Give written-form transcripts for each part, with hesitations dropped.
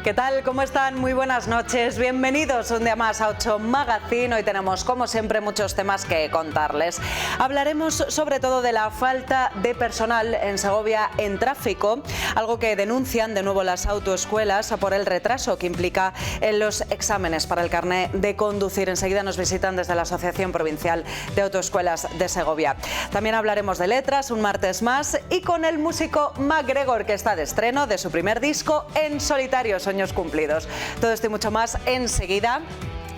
¿Qué tal? ¿Cómo están? Muy buenas noches. Bienvenidos un día más a 8 Magazine. Hoy tenemos, como siempre, muchos temas que contarles. Hablaremos sobre todo de la falta de personal en Segovia en tráfico, algo que denuncian de nuevo las autoescuelas por el retraso que implica en los exámenes para el carné de conducir. Enseguida nos visitan desde la Asociación Provincial de Autoescuelas de Segovia. También hablaremos de letras un martes más y con el músico MacGregor, que está de estreno de su primer disco en solitario, Sueños Cumplidos. Todo esto y mucho más enseguida.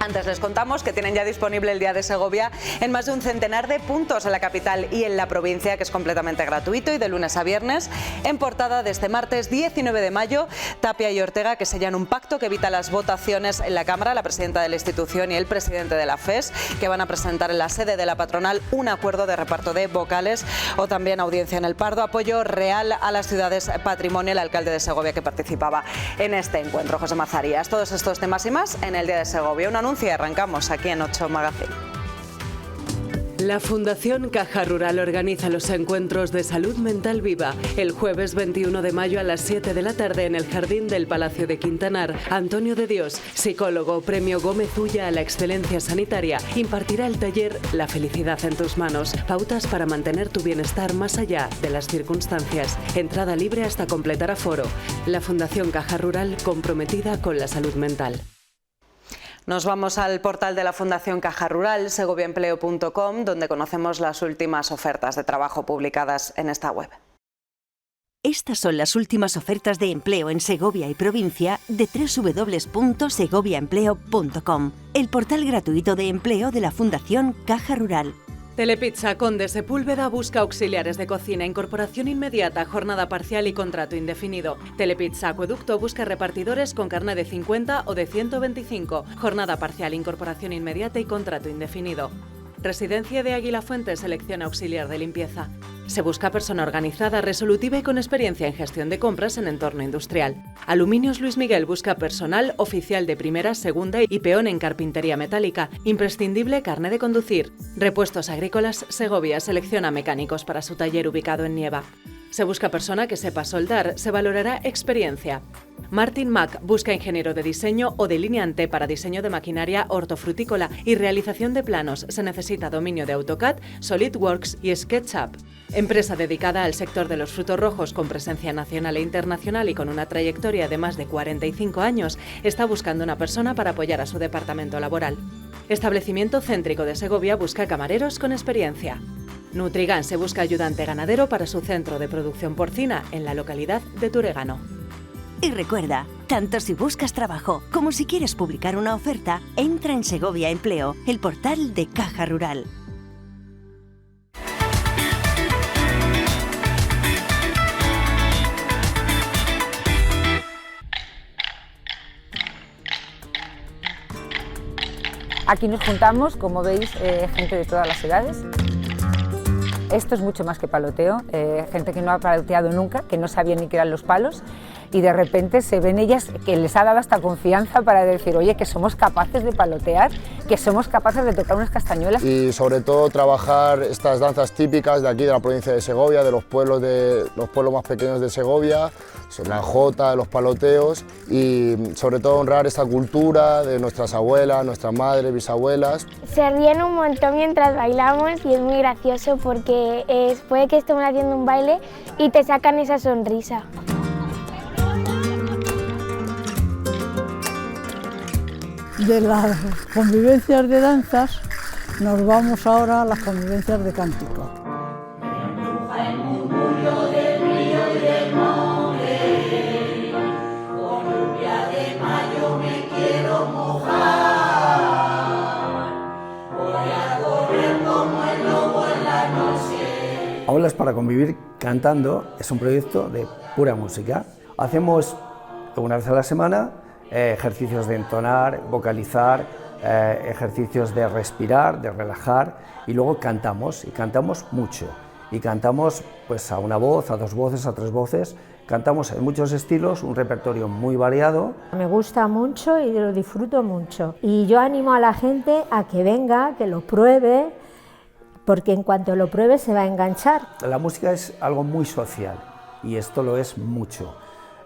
Antes les contamos que tienen ya disponible el Día de Segovia en más de un centenar de puntos en la capital y en la provincia, que es completamente gratuito y de lunes a viernes. En portada de este martes 19 de mayo, Tapia y Ortega, que sellan un pacto que evita las votaciones en la Cámara, la presidenta de la institución y el presidente de la FES, que van a presentar en la sede de la patronal un acuerdo de reparto de vocales. O también audiencia en el Pardo, apoyo real a las ciudades patrimonio, el alcalde de Segovia que participaba en este encuentro, José Mazarías. Todos estos temas y más en el Día de Segovia. Un anuncio y arrancamos aquí en 8 Magazine. La Fundación Caja Rural organiza los encuentros de salud mental viva el jueves 21 de mayo a las 7 de la tarde en el jardín del Palacio de Quintanar. Antonio de Dios, psicólogo, premio Gómez Ulla a la excelencia sanitaria, impartirá el taller La felicidad en tus manos. Pautas para mantener tu bienestar más allá de las circunstancias. Entrada libre hasta completar aforo. La Fundación Caja Rural, comprometida con la salud mental. Nos vamos al portal de la Fundación Caja Rural, segoviaempleo.com, donde conocemos las últimas ofertas de trabajo publicadas en esta web. Estas son las últimas ofertas de empleo en Segovia y provincia de www.segoviaempleo.com, el portal gratuito de empleo de la Fundación Caja Rural. Telepizza Conde Sepúlveda busca auxiliares de cocina, incorporación inmediata, jornada parcial y contrato indefinido. Telepizza Acueducto busca repartidores con carné de 50 o de 125, jornada parcial, incorporación inmediata y contrato indefinido. Residencia de Águila Fuente selecciona auxiliar de limpieza. Se busca persona organizada, resolutiva y con experiencia en gestión de compras en entorno industrial. Aluminios Luis Miguel busca personal oficial de primera, segunda y peón en carpintería metálica. Imprescindible carné de conducir. Repuestos Agrícolas Segovia selecciona mecánicos para su taller ubicado en Nieva. Se busca persona que sepa soldar, se valorará experiencia. Martin Mac busca ingeniero de diseño o delineante para diseño de maquinaria hortofrutícola y realización de planos. Se necesita dominio de AutoCAD, SolidWorks y SketchUp. Empresa dedicada al sector de los frutos rojos con presencia nacional e internacional y con una trayectoria de más de 45 años, está buscando una persona para apoyar a su departamento laboral. Establecimiento Céntrico de Segovia busca camareros con experiencia. Nutrigan se busca ayudante ganadero para su centro de producción porcina en la localidad de Turegano. Y recuerda, tanto si buscas trabajo como si quieres publicar una oferta, entra en Segovia Empleo, el portal de Caja Rural. Aquí nos juntamos, como veis, gente de todas las edades. Esto es mucho más que paloteo, gente que no ha paloteado nunca, que no sabía ni qué eran los palos, y de repente se ven ellas que les ha dado hasta confianza para decir, oye, que somos capaces de palotear, que somos capaces de tocar unas castañuelas. Y sobre todo trabajar estas danzas típicas de aquí, de la provincia de Segovia, de los pueblos más pequeños de Segovia, la jota, los paloteos, y sobre todo honrar esta cultura de nuestras abuelas, nuestras madres, bisabuelas. Se ríen un montón mientras bailamos y es muy gracioso porque puede que estemos haciendo un baile y te sacan esa sonrisa. De las convivencias de danzas nos vamos ahora a las convivencias de cántico. Aulas para convivir cantando es un proyecto de pura música. Hacemos una vez a la semana ejercicios de entonar, vocalizar, ejercicios de respirar, de relajar, y luego cantamos, y cantamos mucho. Y cantamos pues a una voz, a dos voces, a tres voces. Cantamos en muchos estilos, un repertorio muy variado. Me gusta mucho y lo disfruto mucho. Y yo animo a la gente a que venga, que lo pruebe, porque en cuanto lo pruebe se va a enganchar. La música es algo muy social y esto lo es mucho.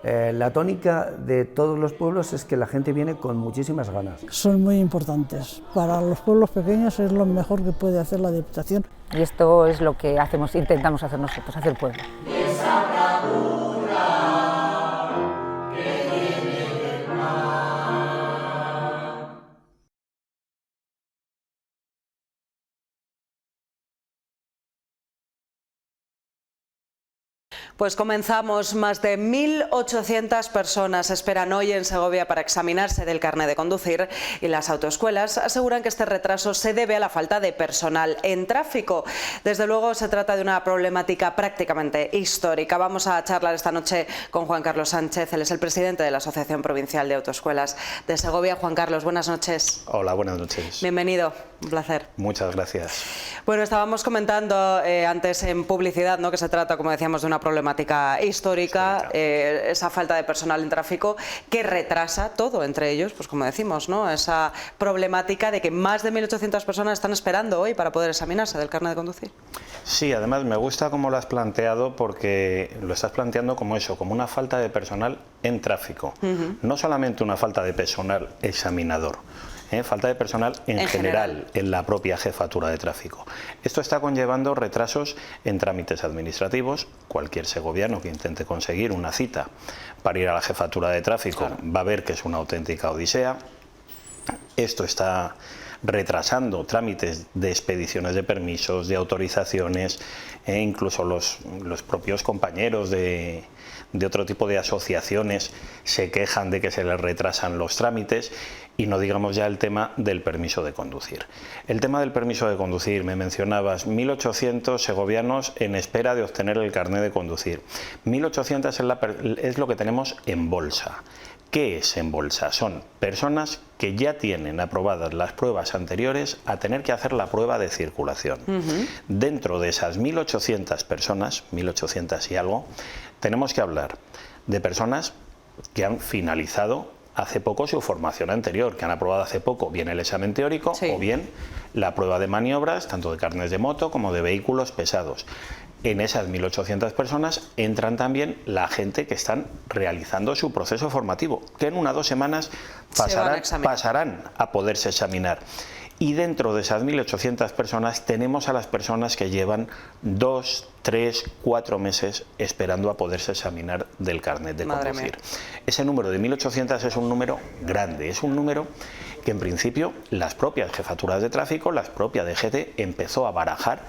La tónica de todos los pueblos es que la gente viene con muchísimas ganas. Son muy importantes. Para los pueblos pequeños es lo mejor que puede hacer la Diputación. Y esto es lo que intentamos hacer nosotros, hacer pueblo. Pues comenzamos. Más de 1.800 personas esperan hoy en Segovia para examinarse del carnet de conducir y las autoescuelas aseguran que este retraso se debe a la falta de personal en tráfico. Desde luego se trata de una problemática prácticamente histórica. Vamos a charlar esta noche con Juan Carlos Sánchez, él es el presidente de la Asociación Provincial de Autoescuelas de Segovia. Juan Carlos, buenas noches. Hola, buenas noches. Bienvenido, un placer. Muchas gracias. Bueno, estábamos comentando antes en publicidad, ¿no?, que se trata, como decíamos, de una problemática histórica, esa falta de personal en tráfico que retrasa todo, entre ellos, pues como decimos, ¿no?, esa problemática de que más de 1.800 personas están esperando hoy para poder examinarse del carnet de conducir. Sí, además me gusta cómo lo has planteado, porque lo estás planteando como eso, como una falta de personal en tráfico. No solamente una falta de personal examinador, falta de personal en general en la propia jefatura de tráfico. Esto está conllevando retrasos en trámites administrativos. Cualquier segoviano que intente conseguir una cita para ir a la jefatura de tráfico va a ver que es una auténtica odisea. Esto está retrasando trámites de expediciones de permisos, de autorizaciones, e incluso los propios compañeros de otro tipo de asociaciones se quejan de que se les retrasan los trámites, y no digamos ya el tema del permiso de conducir. El tema del permiso de conducir, me mencionabas, 1.800 segovianos en espera de obtener el carnet de conducir. 1.800 es lo que tenemos en bolsa. ¿Qué es en bolsa? Son personas que ya tienen aprobadas las pruebas anteriores a tener que hacer la prueba de circulación. Dentro de esas 1.800 personas, 1.800 y algo, tenemos que hablar de personas que han finalizado hace poco su formación anterior, que han aprobado hace poco bien el examen teórico o bien la prueba de maniobras, tanto de carnes de moto como de vehículos pesados. En esas 1.800 personas entran también la gente que están realizando su proceso formativo, que en 1 o 2 semanas pasarán a poderse examinar. Y dentro de esas 1.800 personas tenemos a las personas que llevan 2, 3, 4 meses esperando a poderse examinar del carnet de conducir. Ese número de 1.800 es un número grande, es un número que en principio las propias jefaturas de tráfico, la propia DGT, empezó a barajar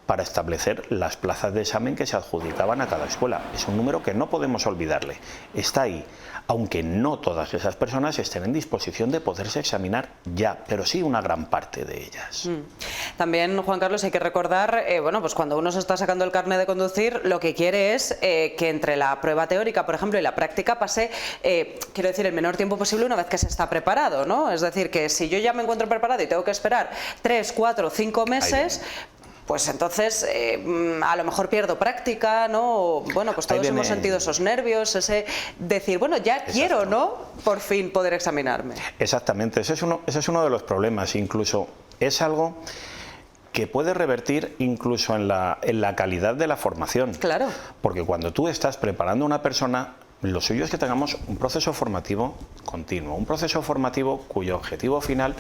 para establecer las plazas de examen que se adjudicaban a cada escuela. Es un número que no podemos olvidarle, está ahí, aunque no todas esas personas estén en disposición de poderse examinar ya, pero sí una gran parte de ellas. También, Juan Carlos, hay que recordar, bueno, pues cuando uno se está sacando el carnet de conducir, lo que quiere es que entre la prueba teórica, por ejemplo, y la práctica pase, quiero decir, el menor tiempo posible una vez que se está preparado, ¿no? Es decir, que si yo ya me encuentro preparado y tengo que esperar 3, 4, 5 meses... pues entonces a lo mejor pierdo práctica, ¿no? Bueno, pues todos hemos sentido esos nervios, ese decir, bueno, ya quiero, ¿no?, por fin poder examinarme. Exactamente, ese es uno de los problemas. Incluso es algo que puede revertir incluso en la calidad de la formación. Claro. Porque cuando tú estás preparando a una persona, lo suyo es que tengamos un proceso formativo continuo, un proceso formativo cuyo objetivo final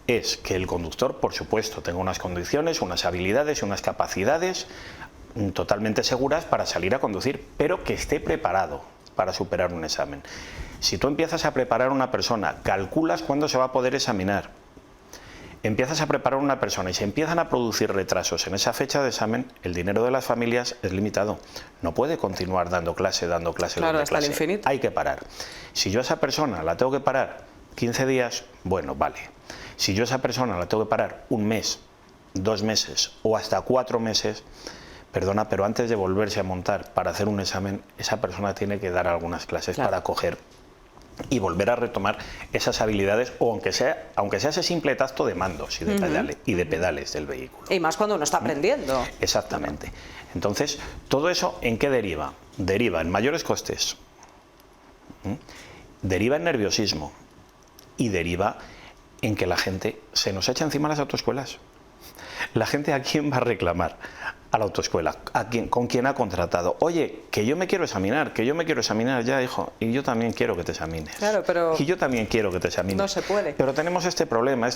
es que el conductor, por supuesto, tenga unas condiciones, unas habilidades y unas capacidades totalmente seguras para salir a conducir, pero que esté preparado para superar un examen. Si tú empiezas a preparar a una persona, calculas cuándo se va a poder examinar, empiezas a preparar a una persona y se empiezan a producir retrasos en esa fecha de examen, el dinero de las familias es limitado. No puede continuar dando clase. Claro, hasta el infinito. Hay que parar. Si yo a esa persona la tengo que parar 15 días, bueno, vale. Si yo a esa persona la tengo que parar 1 mes, 2 meses o hasta 4 meses, perdona, pero antes de volverse a montar para hacer un examen, esa persona tiene que dar algunas clases para coger y volver a retomar esas habilidades, o aunque sea ese simple tacto de mandos y de pedales del vehículo. Y más cuando uno está aprendiendo. Exactamente. Entonces, ¿todo eso en qué deriva? Deriva en mayores costes, deriva en nerviosismo y deriva en que la gente se nos echa encima las autoescuelas. La gente, ¿a quién va a reclamar? a la autoescuela, con quien ha contratado. Oye, que yo me quiero examinar, ya, hijo, y yo también quiero que te examines. Claro, pero y yo también quiero que te examines. no se puede. Pero tenemos este problema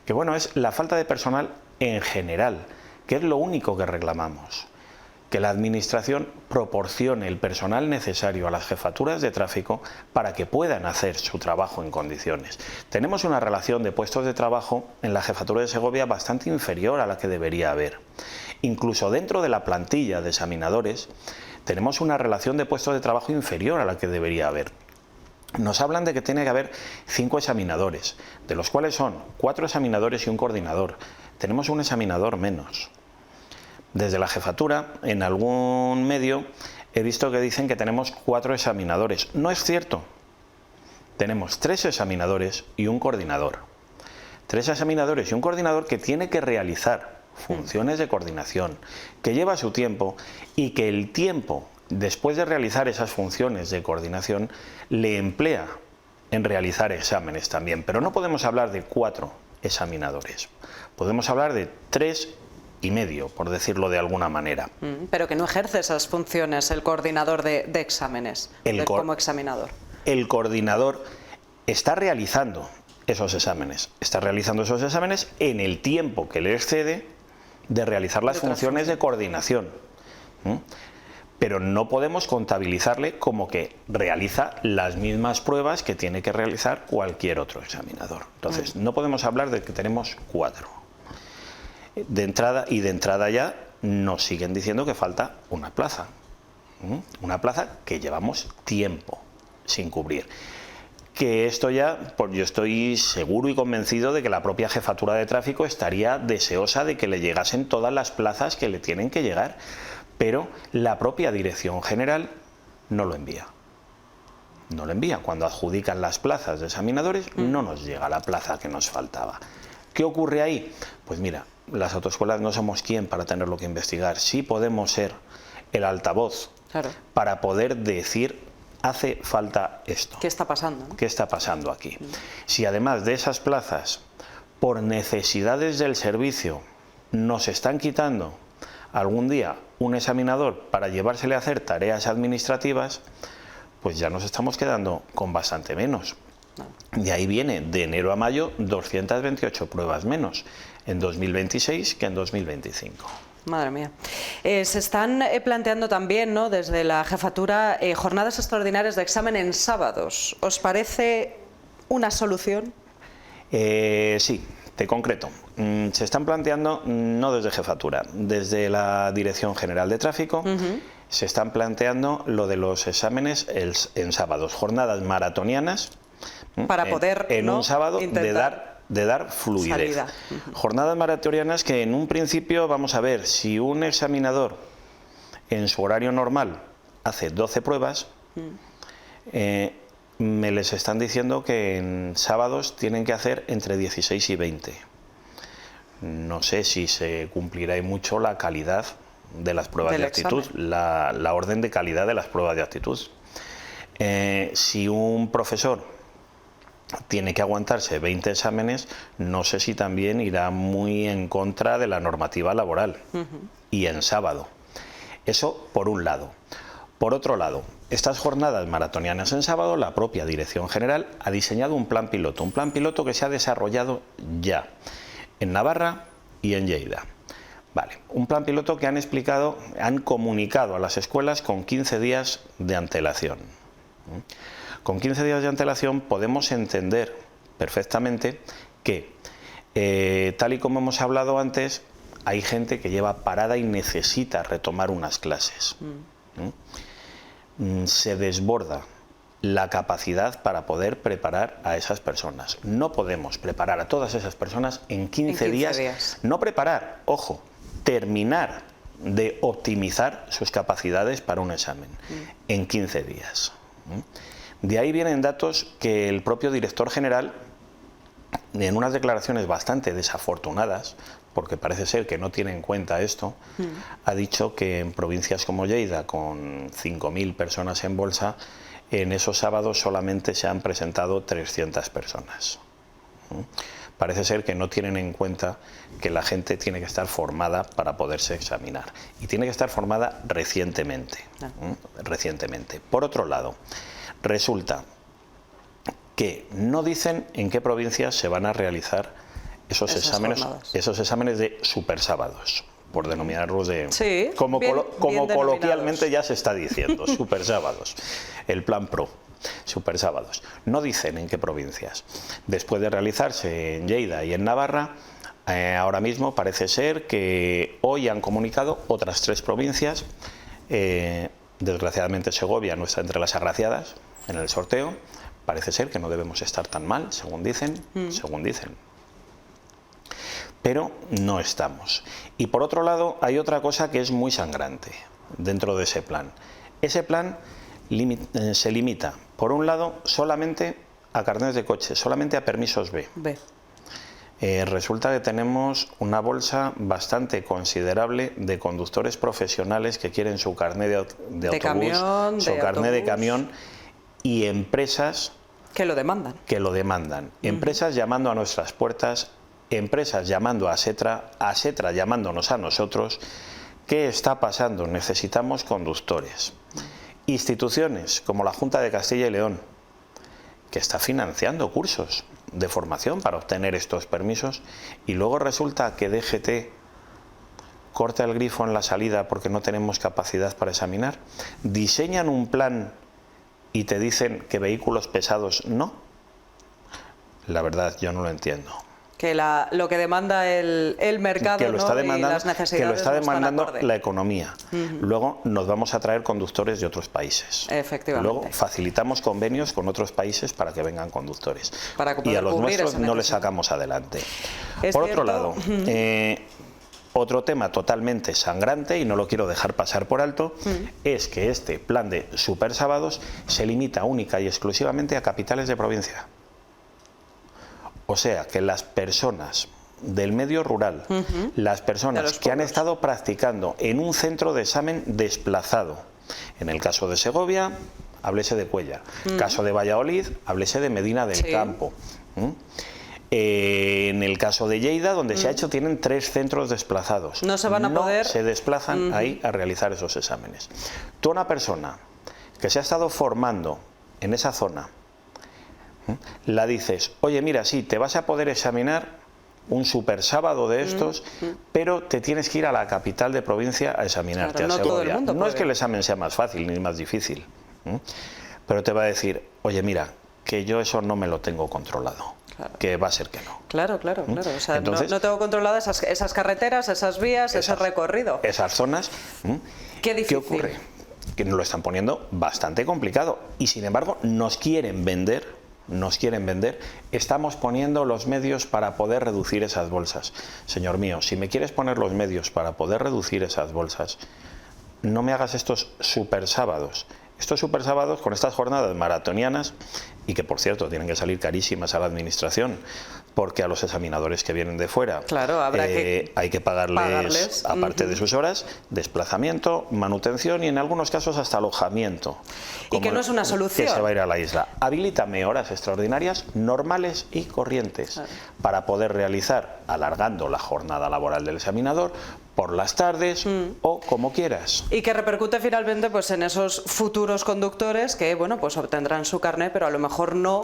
que bueno, es la falta de personal en general, que es lo único que reclamamos. Que la Administración proporcione el personal necesario a las jefaturas de tráfico para que puedan hacer su trabajo en condiciones. Tenemos una relación de puestos de trabajo en la jefatura de Segovia bastante inferior a la que debería haber. Incluso dentro de la plantilla de examinadores tenemos una relación de puestos de trabajo inferior a la que debería haber. Nos hablan de que tiene que haber 5 examinadores, de los cuales son 4 examinadores y un coordinador. Tenemos un examinador menos. Desde la jefatura, en algún medio, he visto que dicen que tenemos 4 examinadores. No es cierto. Tenemos 3 examinadores y un coordinador. 3 examinadores y un coordinador que tiene que realizar funciones de coordinación, que lleva su tiempo y que el tiempo, después de realizar esas funciones de coordinación, le emplea en realizar exámenes también. Pero no podemos hablar de 4 examinadores. Podemos hablar de 3 y medio, por decirlo de alguna manera. Pero que no ejerce esas funciones el coordinador de exámenes, como examinador. El coordinador está realizando esos exámenes. Está realizando esos exámenes en el tiempo que le excede de realizar las funciones de coordinación. Pero no podemos contabilizarle como que realiza las mismas pruebas que tiene que realizar cualquier otro examinador. Entonces, no podemos hablar de que tenemos 4. De entrada ya nos siguen diciendo que falta una plaza. Una plaza que llevamos tiempo sin cubrir. Que esto ya, pues yo estoy seguro y convencido de que la propia jefatura de tráfico estaría deseosa de que le llegasen todas las plazas que le tienen que llegar, pero la propia Dirección General no lo envía. No lo envía. Cuando adjudican las plazas de examinadores, no nos llega la plaza que nos faltaba. ¿Qué ocurre ahí? Pues mira, las autoescuelas no somos quien para tenerlo que investigar. Sí podemos ser el altavoz para poder decir, hace falta esto. ¿Qué está pasando? ¿Qué está pasando aquí? Si además de esas plazas, por necesidades del servicio, nos están quitando algún día un examinador para llevársele a hacer tareas administrativas, pues ya nos estamos quedando con bastante menos. De ahí viene, de enero a mayo, 228 pruebas menos en 2026 que en 2025. Madre mía. Se están planteando también, ¿no?, desde la jefatura, jornadas extraordinarias de examen en sábados. ¿Os parece una solución? Sí, te concreto. Se están planteando, no desde jefatura, desde la Dirección General de Tráfico, se están planteando lo de los exámenes en sábados, jornadas maratonianas, para poder en un sábado de dar fluidez. Jornadas maratonianas que en un principio vamos a ver si un examinador en su horario normal hace 12 pruebas, me les están diciendo que en sábados tienen que hacer entre 16 y 20. No sé si se cumplirá ahí mucho la calidad de las pruebas de actitud, la orden de calidad de las pruebas de actitud. Si un profesor tiene que aguantarse 20 exámenes, no sé si también irá muy en contra de la normativa laboral y en sábado. Eso por un lado. Por otro lado, estas jornadas maratonianas en sábado, la propia Dirección General ha diseñado un plan piloto que se ha desarrollado ya en Navarra y en Lleida. Vale, un plan piloto que han comunicado a las escuelas con 15 días de antelación. Con 15 días de antelación podemos entender perfectamente que, tal y como hemos hablado antes, hay gente que lleva parada y necesita retomar unas clases. Se desborda la capacidad para poder preparar a esas personas. No podemos preparar a todas esas personas en 15 días. No preparar, ojo, terminar de optimizar sus capacidades para un examen en 15 días. De ahí vienen datos que el propio director general, en unas declaraciones bastante desafortunadas, porque parece ser que no tiene en cuenta esto, ha dicho que en provincias como Lleida, con 5.000 personas en bolsa, en esos sábados solamente se han presentado 300 personas. parece ser que no tienen en cuenta que la gente tiene que estar formada para poderse examinar y tiene que estar formada recientemente. Recientemente. Por otro lado, resulta que no dicen en qué provincias se van a realizar esos exámenes de supersábados, por denominarlos de... como coloquialmente ya se está diciendo, supersábados, el plan PRO, supersábados. No dicen en qué provincias. Después de realizarse en Lleida y en Navarra, ahora mismo parece ser que hoy han comunicado otras 3 provincias, desgraciadamente Segovia no está entre las agraciadas en el sorteo. Parece ser que no debemos estar tan mal, según dicen, pero no estamos. Y por otro lado, hay otra cosa que es muy sangrante dentro de ese plan. Ese plan se limita, por un lado, solamente a carnets de coche, solamente a permisos B. Resulta que tenemos una bolsa bastante considerable de conductores profesionales que quieren su carnet de autobús, su carnet de camión, y empresas que lo demandan. Empresas llamando a nuestras puertas, empresas llamando a Setra llamándonos a nosotros. ¿Qué está pasando? Necesitamos conductores. Instituciones como la Junta de Castilla y León, que está financiando cursos de formación para obtener estos permisos, y luego resulta que DGT corta el grifo en la salida porque no tenemos capacidad para examinar. Diseñan un plan y te dicen que vehículos pesados no. La verdad, yo no lo entiendo. Que lo que demanda el mercado, que lo está demandando, y las necesidades, que lo está demandando la economía. Luego nos vamos a traer conductores de otros países. Efectivamente. Luego facilitamos convenios con otros países para que vengan conductores. Y a los nuestros no les sacamos adelante. Por otro lado, otro tema totalmente sangrante, y no lo quiero dejar pasar por alto, es que este plan de supersábados se limita única y exclusivamente a capitales de provincia. O sea, que las personas del medio rural, las personas que han estado practicando en un centro de examen desplazado, en el caso de Segovia, háblese de Cuéllar, caso de Valladolid, háblese de Medina del Campo. En el caso de Lleida, donde se ha hecho, tienen 3 centros desplazados. No se van a poder... se desplazan ahí a realizar esos exámenes. Tú, una persona que se ha estado formando en esa zona, la dices, oye, mira, sí, te vas a poder examinar un super sábado de estos, pero te tienes que ir a la capital de provincia a examinarte, a Segovia. No es que el examen sea más fácil ni más difícil, pero te va a decir, oye, mira, que yo eso no me lo tengo controlado. Que va a ser que no. Claro. O sea, entonces, no tengo controladas esas carreteras, esas vías, ese recorrido. Esas zonas. ¿Qué ocurre? Que nos lo están poniendo bastante complicado. Y sin embargo, nos quieren vender, estamos poniendo los medios para poder reducir esas bolsas. Señor mío, si me quieres poner los medios para poder reducir esas bolsas, no me hagas estos super sábados. Estos super sábados con estas jornadas maratonianas, y que por cierto tienen que salir carísimas a la administración, porque a los examinadores que vienen de fuera hay que pagarles aparte de sus horas, desplazamiento, manutención y en algunos casos hasta alojamiento. Y que no es una solución. Que se va a ir a la isla. Habilítame horas extraordinarias, normales y corrientes, para poder realizar, alargando la jornada laboral del examinador, por las tardes o como quieras. Y que repercute finalmente pues en esos futuros conductores que bueno, pues obtendrán su carnet, pero a lo mejor no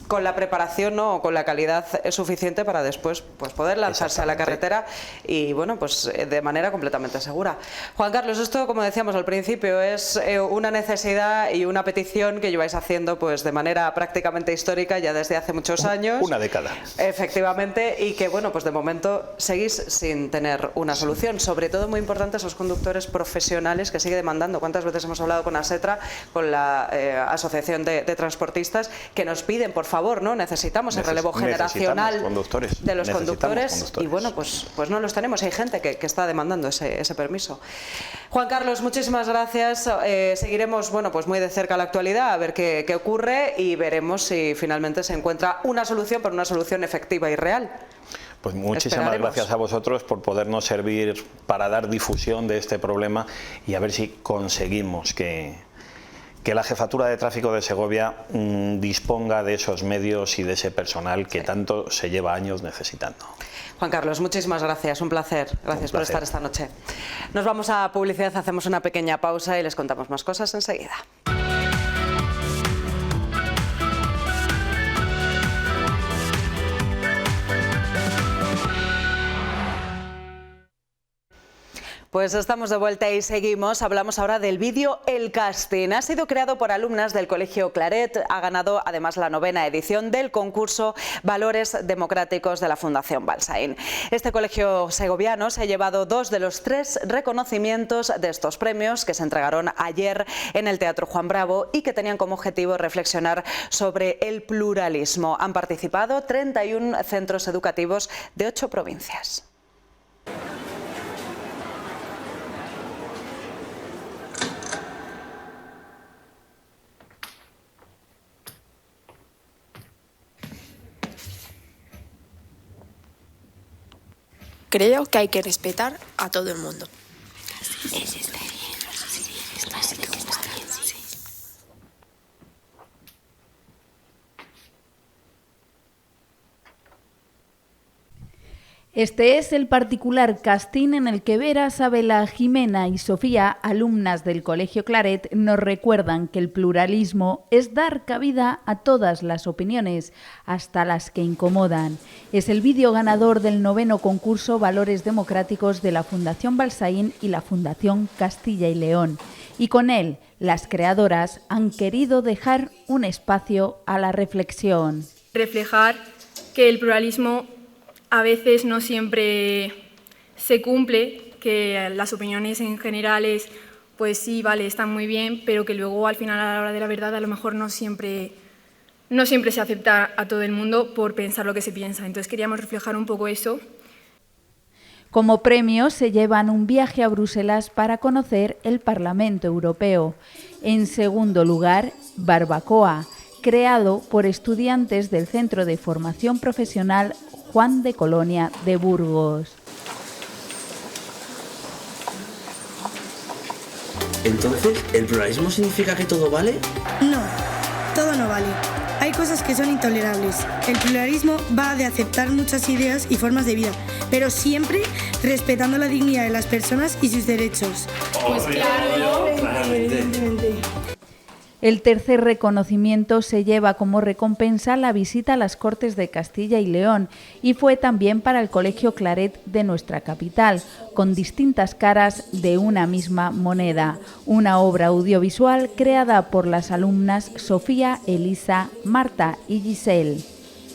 con la preparación o con la calidad suficiente para después pues poder lanzarse a la carretera y bueno, pues de manera completamente segura. Juan Carlos, esto como decíamos al principio es una necesidad y una petición que lleváis haciendo pues de manera prácticamente histórica ya desde hace muchos años. Una década. Efectivamente, y que bueno, pues de momento seguís sin tener una solución, sobre todo muy importante esos conductores profesionales que sigue demandando. ¿Cuántas veces hemos hablado con ASETRA, con la Asociación de Transportistas, que nos piden, por favor, ¿no? Necesitamos el relevo generacional de los conductores y bueno, pues no los tenemos. Hay gente que está demandando ese permiso. Juan Carlos, muchísimas gracias. Seguiremos, bueno, pues muy de cerca la actualidad, a ver qué ocurre y veremos si finalmente se encuentra una solución, pero una solución efectiva y real. Pues muchísimas gracias a vosotros por podernos servir para dar difusión de este problema y a ver si conseguimos que que la Jefatura de Tráfico de Segovia disponga de esos medios y de ese personal que tanto se lleva años necesitando. Juan Carlos, muchísimas gracias, un placer. Gracias por estar esta noche. Nos vamos a publicidad, hacemos una pequeña pausa y les contamos más cosas enseguida. Pues estamos de vuelta y seguimos. Hablamos ahora del vídeo El Casting. Ha sido creado por alumnas del Colegio Claret. Ha ganado además la 9ª edición del concurso Valores Democráticos de la Fundación Balsaín. Este colegio segoviano se ha llevado 2 de los 3 reconocimientos de estos premios que se entregaron ayer en el Teatro Juan Bravo y que tenían como objetivo reflexionar sobre el pluralismo. Han participado 31 centros educativos de 8 provincias. Creo que hay que respetar a todo el mundo. Este es el particular casting en el que Vera, Sabela, Jimena y Sofía, alumnas del Colegio Claret, nos recuerdan que el pluralismo es dar cabida a todas las opiniones, hasta las que incomodan. Es el vídeo ganador del 9º concurso Valores Democráticos de la Fundación Balsaín y la Fundación Castilla y León. Y con él, las creadoras han querido dejar un espacio a la reflexión. Reflejar que el pluralismo a veces no siempre se cumple, que las opiniones en generales, pues sí, vale, están muy bien, pero que luego al final a la hora de la verdad a lo mejor no siempre se acepta a todo el mundo por pensar lo que se piensa. Entonces queríamos reflejar un poco eso. Como premio se llevan un viaje a Bruselas para conocer el Parlamento Europeo. En segundo lugar, Barbacoa, creado por estudiantes del Centro de Formación Profesional Juan de Colonia de Burgos. Entonces, ¿el pluralismo significa que todo vale? No, todo no vale. Hay cosas que son intolerables. El pluralismo va de aceptar muchas ideas y formas de vida, pero siempre respetando la dignidad de las personas y sus derechos. Pues claro, claramente. El tercer reconocimiento se lleva como recompensa la visita a las Cortes de Castilla y León y fue también para el Colegio Claret de nuestra capital, con distintas caras de una misma moneda. Una obra audiovisual creada por las alumnas Sofía, Elisa, Marta y Giselle.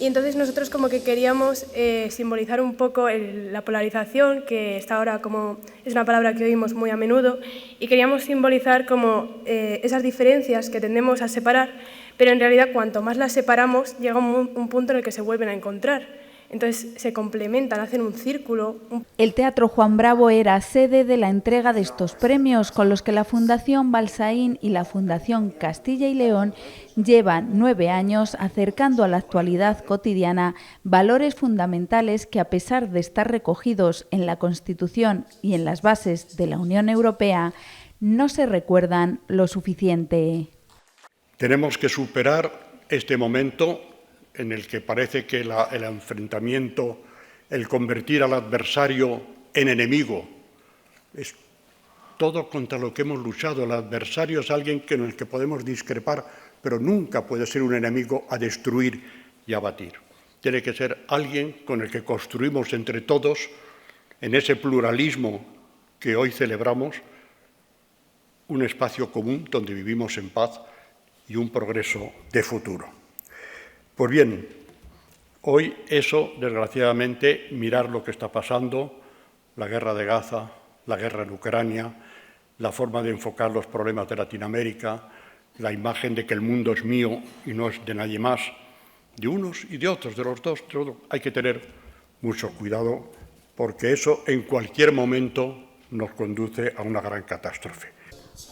Y entonces nosotros como que queríamos simbolizar un poco la polarización, que está ahora como es una palabra que oímos muy a menudo, y queríamos simbolizar como esas diferencias que tendemos a separar, pero en realidad cuanto más las separamos llega un punto en el que se vuelven a encontrar. Entonces se complementan, hacen un círculo. El Teatro Juan Bravo era sede de la entrega de estos premios, con los que la Fundación Balsaín y la Fundación Castilla y León llevan 9 años acercando a la actualidad cotidiana valores fundamentales que, a pesar de estar recogidos en la Constitución y en las bases de la Unión Europea, no se recuerdan lo suficiente. Tenemos que superar este momento en el que parece que el enfrentamiento, el convertir al adversario en enemigo, es todo contra lo que hemos luchado. El adversario es alguien con el que podemos discrepar, pero nunca puede ser un enemigo a destruir y a batir. Tiene que ser alguien con el que construimos entre todos, en ese pluralismo que hoy celebramos, un espacio común donde vivimos en paz y un progreso de futuro. Pues bien, hoy eso, desgraciadamente, mirar lo que está pasando, la guerra de Gaza, la guerra en Ucrania, la forma de enfocar los problemas de Latinoamérica, la imagen de que el mundo es mío y no es de nadie más, de unos y de otros, de los dos, hay que tener mucho cuidado, porque eso en cualquier momento nos conduce a una gran catástrofe.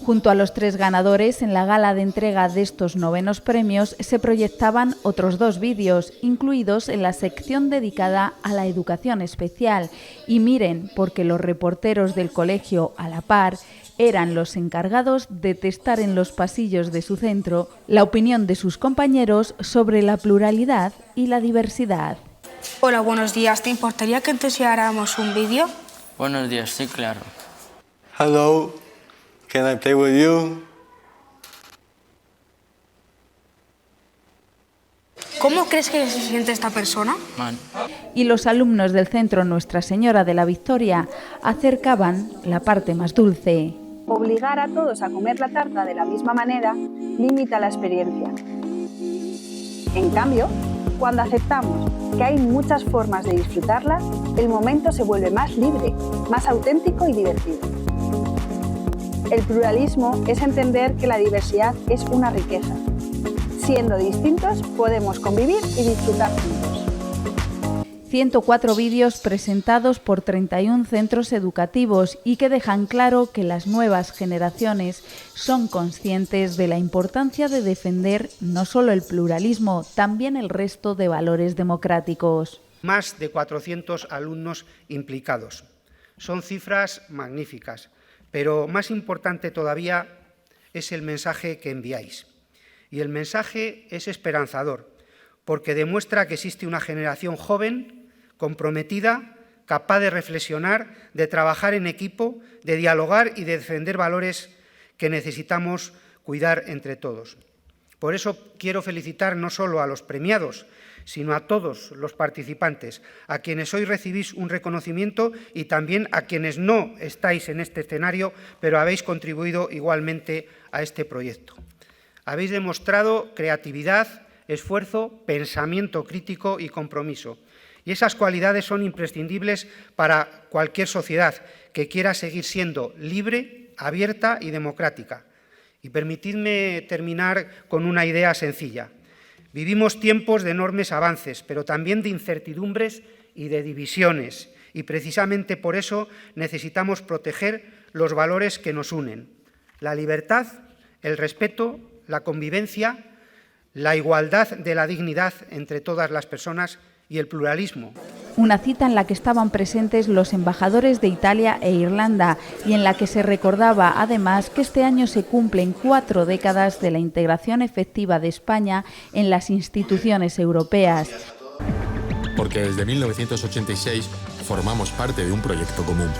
Junto a los 3 ganadores, en la gala de entrega de estos 9º premios se proyectaban otros 2 vídeos, incluidos en la sección dedicada a la educación especial. Y miren, porque los reporteros del colegio A la Par eran los encargados de testar en los pasillos de su centro la opinión de sus compañeros sobre la pluralidad y la diversidad. Hola, buenos días. ¿Te importaría que enseñáramos un vídeo? Buenos días, sí, claro. Hello, can I play with you? ¿Cómo crees que se siente esta persona? Y los alumnos del centro Nuestra Señora de la Victoria acercaban la parte más dulce. Obligar a todos a comer la tarta de la misma manera limita la experiencia. En cambio, cuando aceptamos que hay muchas formas de disfrutarlas, el momento se vuelve más libre, más auténtico y divertido. El pluralismo es entender que la diversidad es una riqueza. Siendo distintos, podemos convivir y disfrutar juntos. 104 vídeos presentados por 31 centros educativos y que dejan claro que las nuevas generaciones son conscientes de la importancia de defender no solo el pluralismo, también el resto de valores democráticos. Más de 400 alumnos implicados. Son cifras magníficas, pero más importante todavía es el mensaje que enviáis. Y el mensaje es esperanzador, porque demuestra que existe una generación joven, comprometida, capaz de reflexionar, de trabajar en equipo, de dialogar y de defender valores que necesitamos cuidar entre todos. Por eso quiero felicitar no solo a los premiados, sino a todos los participantes, a quienes hoy recibís un reconocimiento y también a quienes no estáis en este escenario, pero habéis contribuido igualmente a este proyecto. Habéis demostrado creatividad, esfuerzo, pensamiento crítico y compromiso. Y esas cualidades son imprescindibles para cualquier sociedad que quiera seguir siendo libre, abierta y democrática. Y permitidme terminar con una idea sencilla. Vivimos tiempos de enormes avances, pero también de incertidumbres y de divisiones. Y precisamente por eso necesitamos proteger los valores que nos unen. La libertad, el respeto, la convivencia, la igualdad de la dignidad entre todas las personas y el pluralismo. Una cita en la que estaban presentes los embajadores de Italia e Irlanda y en la que se recordaba además que este año se cumplen 4 décadas de la integración efectiva de España en las instituciones europeas. Porque desde 1986 formamos parte de un proyecto común.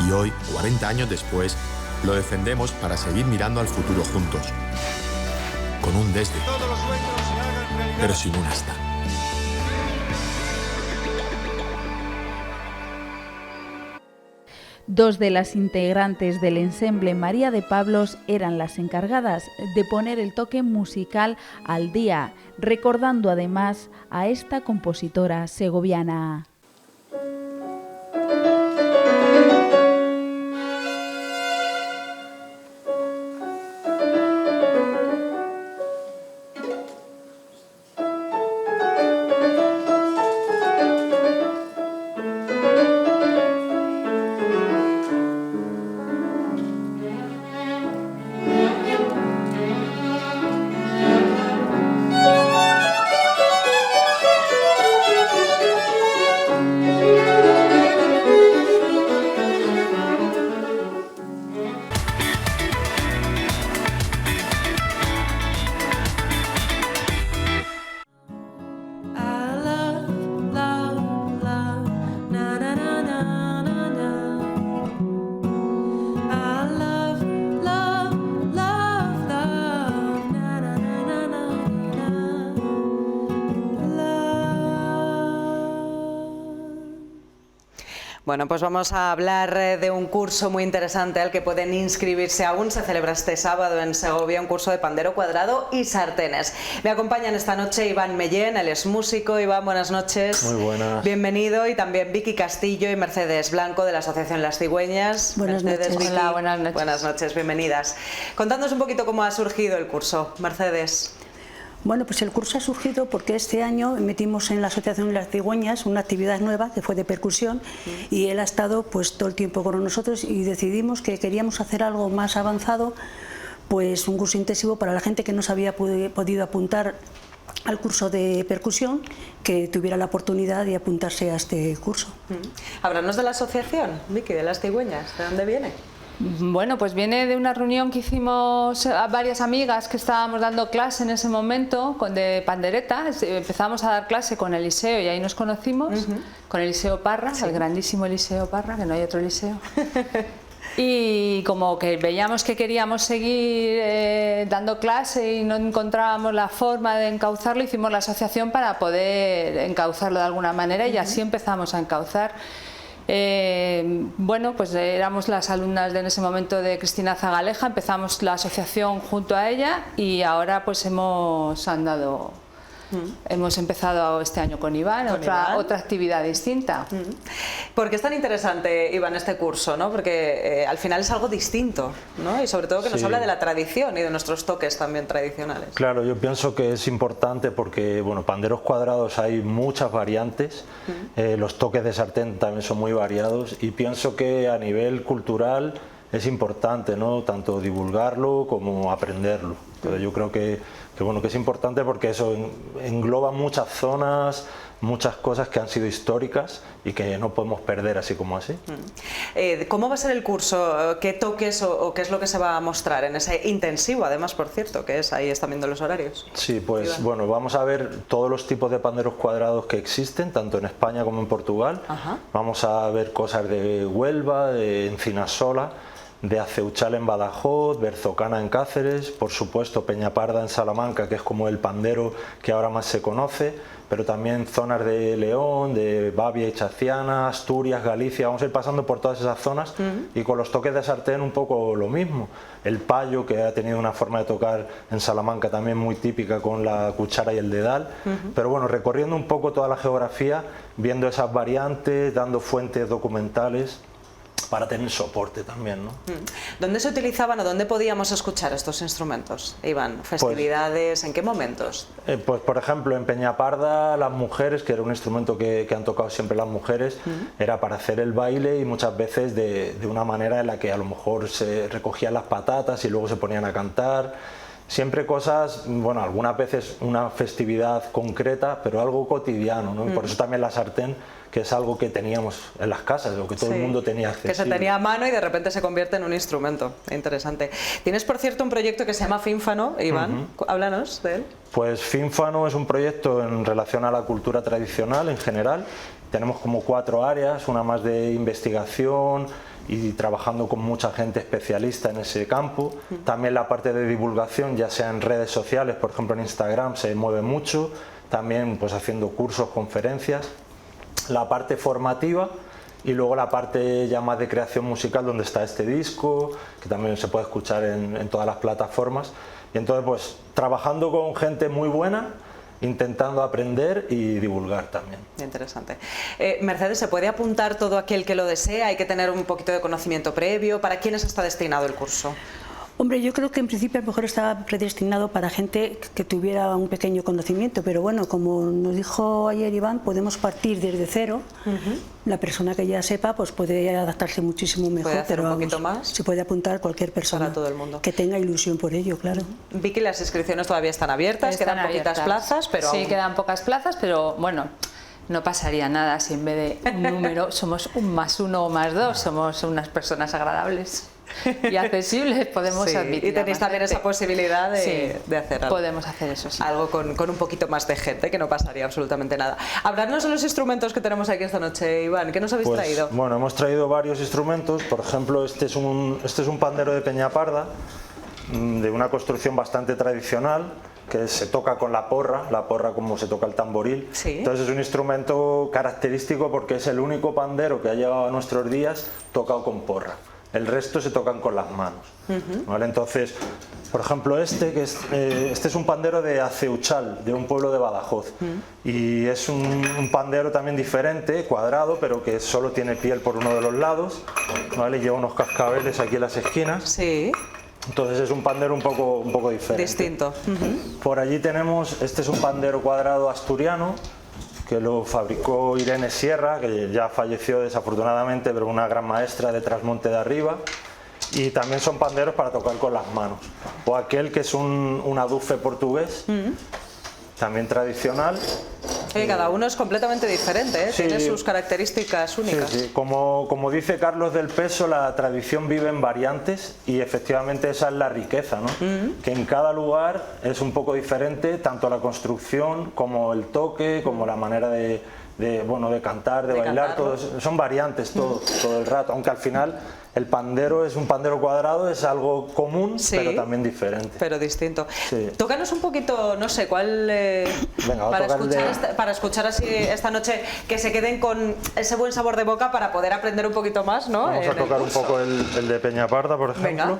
Y hoy, 40 años después, lo defendemos para seguir mirando al futuro juntos. Con un desde, pero sin un hasta. Dos de las integrantes del ensemble María de Pablos eran las encargadas de poner el toque musical al día, recordando además a esta compositora segoviana. Bueno, pues vamos a hablar de un curso muy interesante al que pueden inscribirse aún. Se celebra este sábado en Segovia, un curso de pandero cuadrado y sartenes. Me acompañan esta noche Iván Mellén, él es músico. Iván, buenas noches. Muy buenas. Bienvenido. Y también Vicky Castillo y Mercedes Blanco de la Asociación Las Cigüeñas. Buenas noches. Vicky. Hola, buenas noches. Buenas noches, bienvenidas. Contadnos un poquito cómo ha surgido el curso, Mercedes. Bueno, pues el curso ha surgido porque este año metimos en la Asociación Las Cigüeñas una actividad nueva que fue de percusión y él ha estado pues todo el tiempo con nosotros y decidimos que queríamos hacer algo más avanzado, pues un curso intensivo para la gente que no se había podido apuntar al curso de percusión, que tuviera la oportunidad de apuntarse a este curso. Háblanos de la asociación, Vicky, de Las Cigüeñas, ¿de dónde viene? Bueno, pues viene de una reunión que hicimos a varias amigas que estábamos dando clase en ese momento de pandereta. Empezamos a dar clase con Eliseo y ahí nos conocimos, con Eliseo Parra, el grandísimo Eliseo Parra, que no hay otro Eliseo. Y como que veíamos que queríamos seguir dando clase y no encontrábamos la forma de encauzarlo, hicimos la asociación para poder encauzarlo de alguna manera y así empezamos a encauzar. Bueno, pues éramos las alumnas en ese momento de Cristina Zagaleja, empezamos la asociación junto a ella y ahora pues hemos empezado este año con Iván, otra actividad distinta. ¿Por qué es tan interesante, Iván, este curso, ¿no? Porque al final es algo distinto, ¿no? Y sobre todo que nos habla de la tradición y de nuestros toques también tradicionales. Claro, yo pienso que es importante porque, bueno, panderos cuadrados hay muchas variantes, los toques de sartén también son muy variados y pienso que a nivel cultural es importante, ¿no? Tanto divulgarlo como aprenderlo. Pero yo creo que es importante porque eso engloba muchas zonas, muchas cosas que han sido históricas y que no podemos perder así como así. ¿Cómo va a ser el curso? ¿Qué toques o qué es lo que se va a mostrar en ese intensivo, además, por cierto, que es ahí están viendo los horarios? Sí, pues bueno, vamos a ver todos los tipos de panderos cuadrados que existen, tanto en España como en Portugal. Vamos a ver cosas de Huelva, de Encinasola, de Aceuchal en Badajoz, Berzocana en Cáceres, por supuesto Peñaparda en Salamanca, que es como el pandero que ahora más se conoce, pero también zonas de León, de Bavia y Chaciana, Asturias, Galicia. Vamos a ir pasando por todas esas zonas y con los toques de sartén un poco lo mismo. El payo, que ha tenido una forma de tocar en Salamanca también muy típica con la cuchara y el dedal, pero bueno, recorriendo un poco toda la geografía, viendo esas variantes, dando fuentes documentales para tener soporte también, ¿no? ¿Dónde se utilizaban o dónde podíamos escuchar estos instrumentos, Iván? ¿Festividades? ¿En qué momentos? Pues por ejemplo en Peñaparda las mujeres, que era un instrumento que han tocado siempre las mujeres, era para hacer el baile y muchas veces de una manera en la que a lo mejor se recogían las patatas y luego se ponían a cantar. Siempre cosas, bueno, algunas veces una festividad concreta, pero algo cotidiano, ¿no? Por eso también la sartén, que es algo que teníamos en las casas, o que todo el mundo tenía accesible. Que se tenía a mano y de repente se convierte en un instrumento. Interesante. Tienes, por cierto, un proyecto que se llama Fínfano, Iván. Háblanos de él. Pues Fínfano es un proyecto en relación a la cultura tradicional en general. Tenemos como 4 áreas, una más de investigación y trabajando con mucha gente especialista en ese campo. También la parte de divulgación, ya sea en redes sociales, por ejemplo en Instagram se mueve mucho, también pues haciendo cursos, conferencias. La parte formativa y luego la parte ya más de creación musical, donde está este disco, que también se puede escuchar en todas las plataformas. Y entonces pues trabajando con gente muy buena, intentando aprender y divulgar también. Interesante. Mercedes, ¿se puede apuntar todo aquel que lo desea? ¿Hay que tener un poquito de conocimiento previo? ¿Para quiénes está destinado el curso? Hombre, yo creo que en principio a lo mejor estaba predestinado para gente que tuviera un pequeño conocimiento, pero bueno, como nos dijo ayer Iván, podemos partir desde cero. La persona que ya sepa pues puede adaptarse muchísimo mejor, ¿Puede hacer pero un poquito más? Se puede apuntar cualquier persona para todo el mundo que tenga ilusión por ello, claro. Vicky, las inscripciones todavía están abiertas, quedan poquitas plazas, pero sí, quedan pocas plazas, pero bueno, no pasaría nada si en vez de un número somos un +1 o +2, somos unas personas agradables y accesibles, podemos admitir. Y tenéis también esa posibilidad de hacer algo. Podemos hacer eso, sí. Algo con un poquito más de gente, que no pasaría absolutamente nada. Hablarnos de los instrumentos que tenemos aquí esta noche, Iván. ¿Qué nos habéis traído? Bueno, hemos traído varios instrumentos. Por ejemplo, este es un pandero de Peñaparda, de una construcción bastante tradicional, que se toca con la porra como se toca el tamboril. Entonces es un instrumento característico porque es el único pandero que ha llegado a nuestros días tocado con porra. El resto se tocan con las manos. ¿Vale? Entonces, por ejemplo, este es un pandero de Aceuchal, de un pueblo de Badajoz. Y es un pandero también diferente, cuadrado, pero que solo tiene piel por uno de los lados. ¿Vale? Lleva unos cascabeles aquí en las esquinas. Sí. Entonces es un pandero un poco diferente. Distinto. Por allí tenemos, este es un pandero cuadrado asturiano, que lo fabricó Irene Sierra, que ya falleció desafortunadamente, pero una gran maestra de Trasmonte de Arriba. Y también son panderos para tocar con las manos. O aquel que es un adufe portugués, también tradicional, Cada uno es completamente diferente, ¿eh? Sí. Tiene sus características únicas. Sí, sí. Como dice Carlos del Peso, la tradición vive en variantes y efectivamente esa es la riqueza, ¿no? Que en cada lugar es un poco diferente, tanto la construcción como el toque, como la manera de cantar, de bailar, son variantes todo el rato, aunque al final el pandero es un pandero cuadrado, es algo común, sí, pero también diferente. Pero distinto. Sí. Tócanos un poquito, no sé, cuál... Venga, para escuchar así esta noche, que se queden con ese buen sabor de boca para poder aprender un poquito más, ¿no? Vamos a tocar un poco el de Peñaparda, por ejemplo. Venga.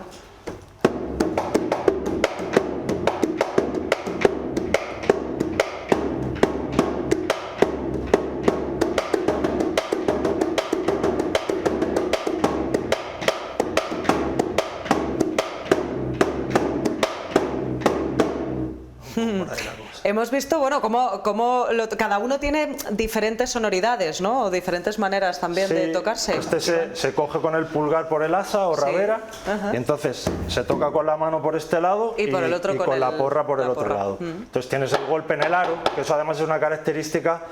Hemos visto, bueno, cómo cada uno tiene diferentes sonoridades, ¿no? O diferentes maneras también de tocarse. Este se coge con el pulgar por el asa o rabera, y entonces se toca con la mano por este lado y por el otro con la porra por el otro lado. Entonces tienes el golpe en el aro, que eso además es una característica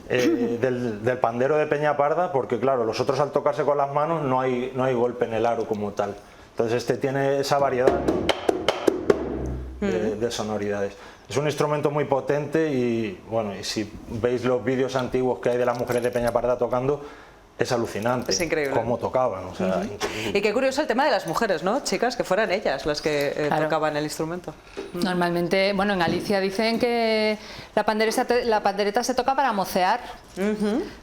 del pandero de Peñaparda, porque claro, los otros al tocarse con las manos no hay golpe en el aro como tal. Entonces este tiene esa variedad de sonoridades. Es un instrumento muy potente y bueno, y si veis los vídeos antiguos que hay de las mujeres de Peñaparda tocando, es alucinante. Es increíble cómo tocaban, o sea, increíble. Y qué curioso el tema de las mujeres, ¿no, chicas? Que fueran ellas las que tocaban el instrumento. Normalmente, bueno, en Galicia dicen que la pandereta se toca para mocear.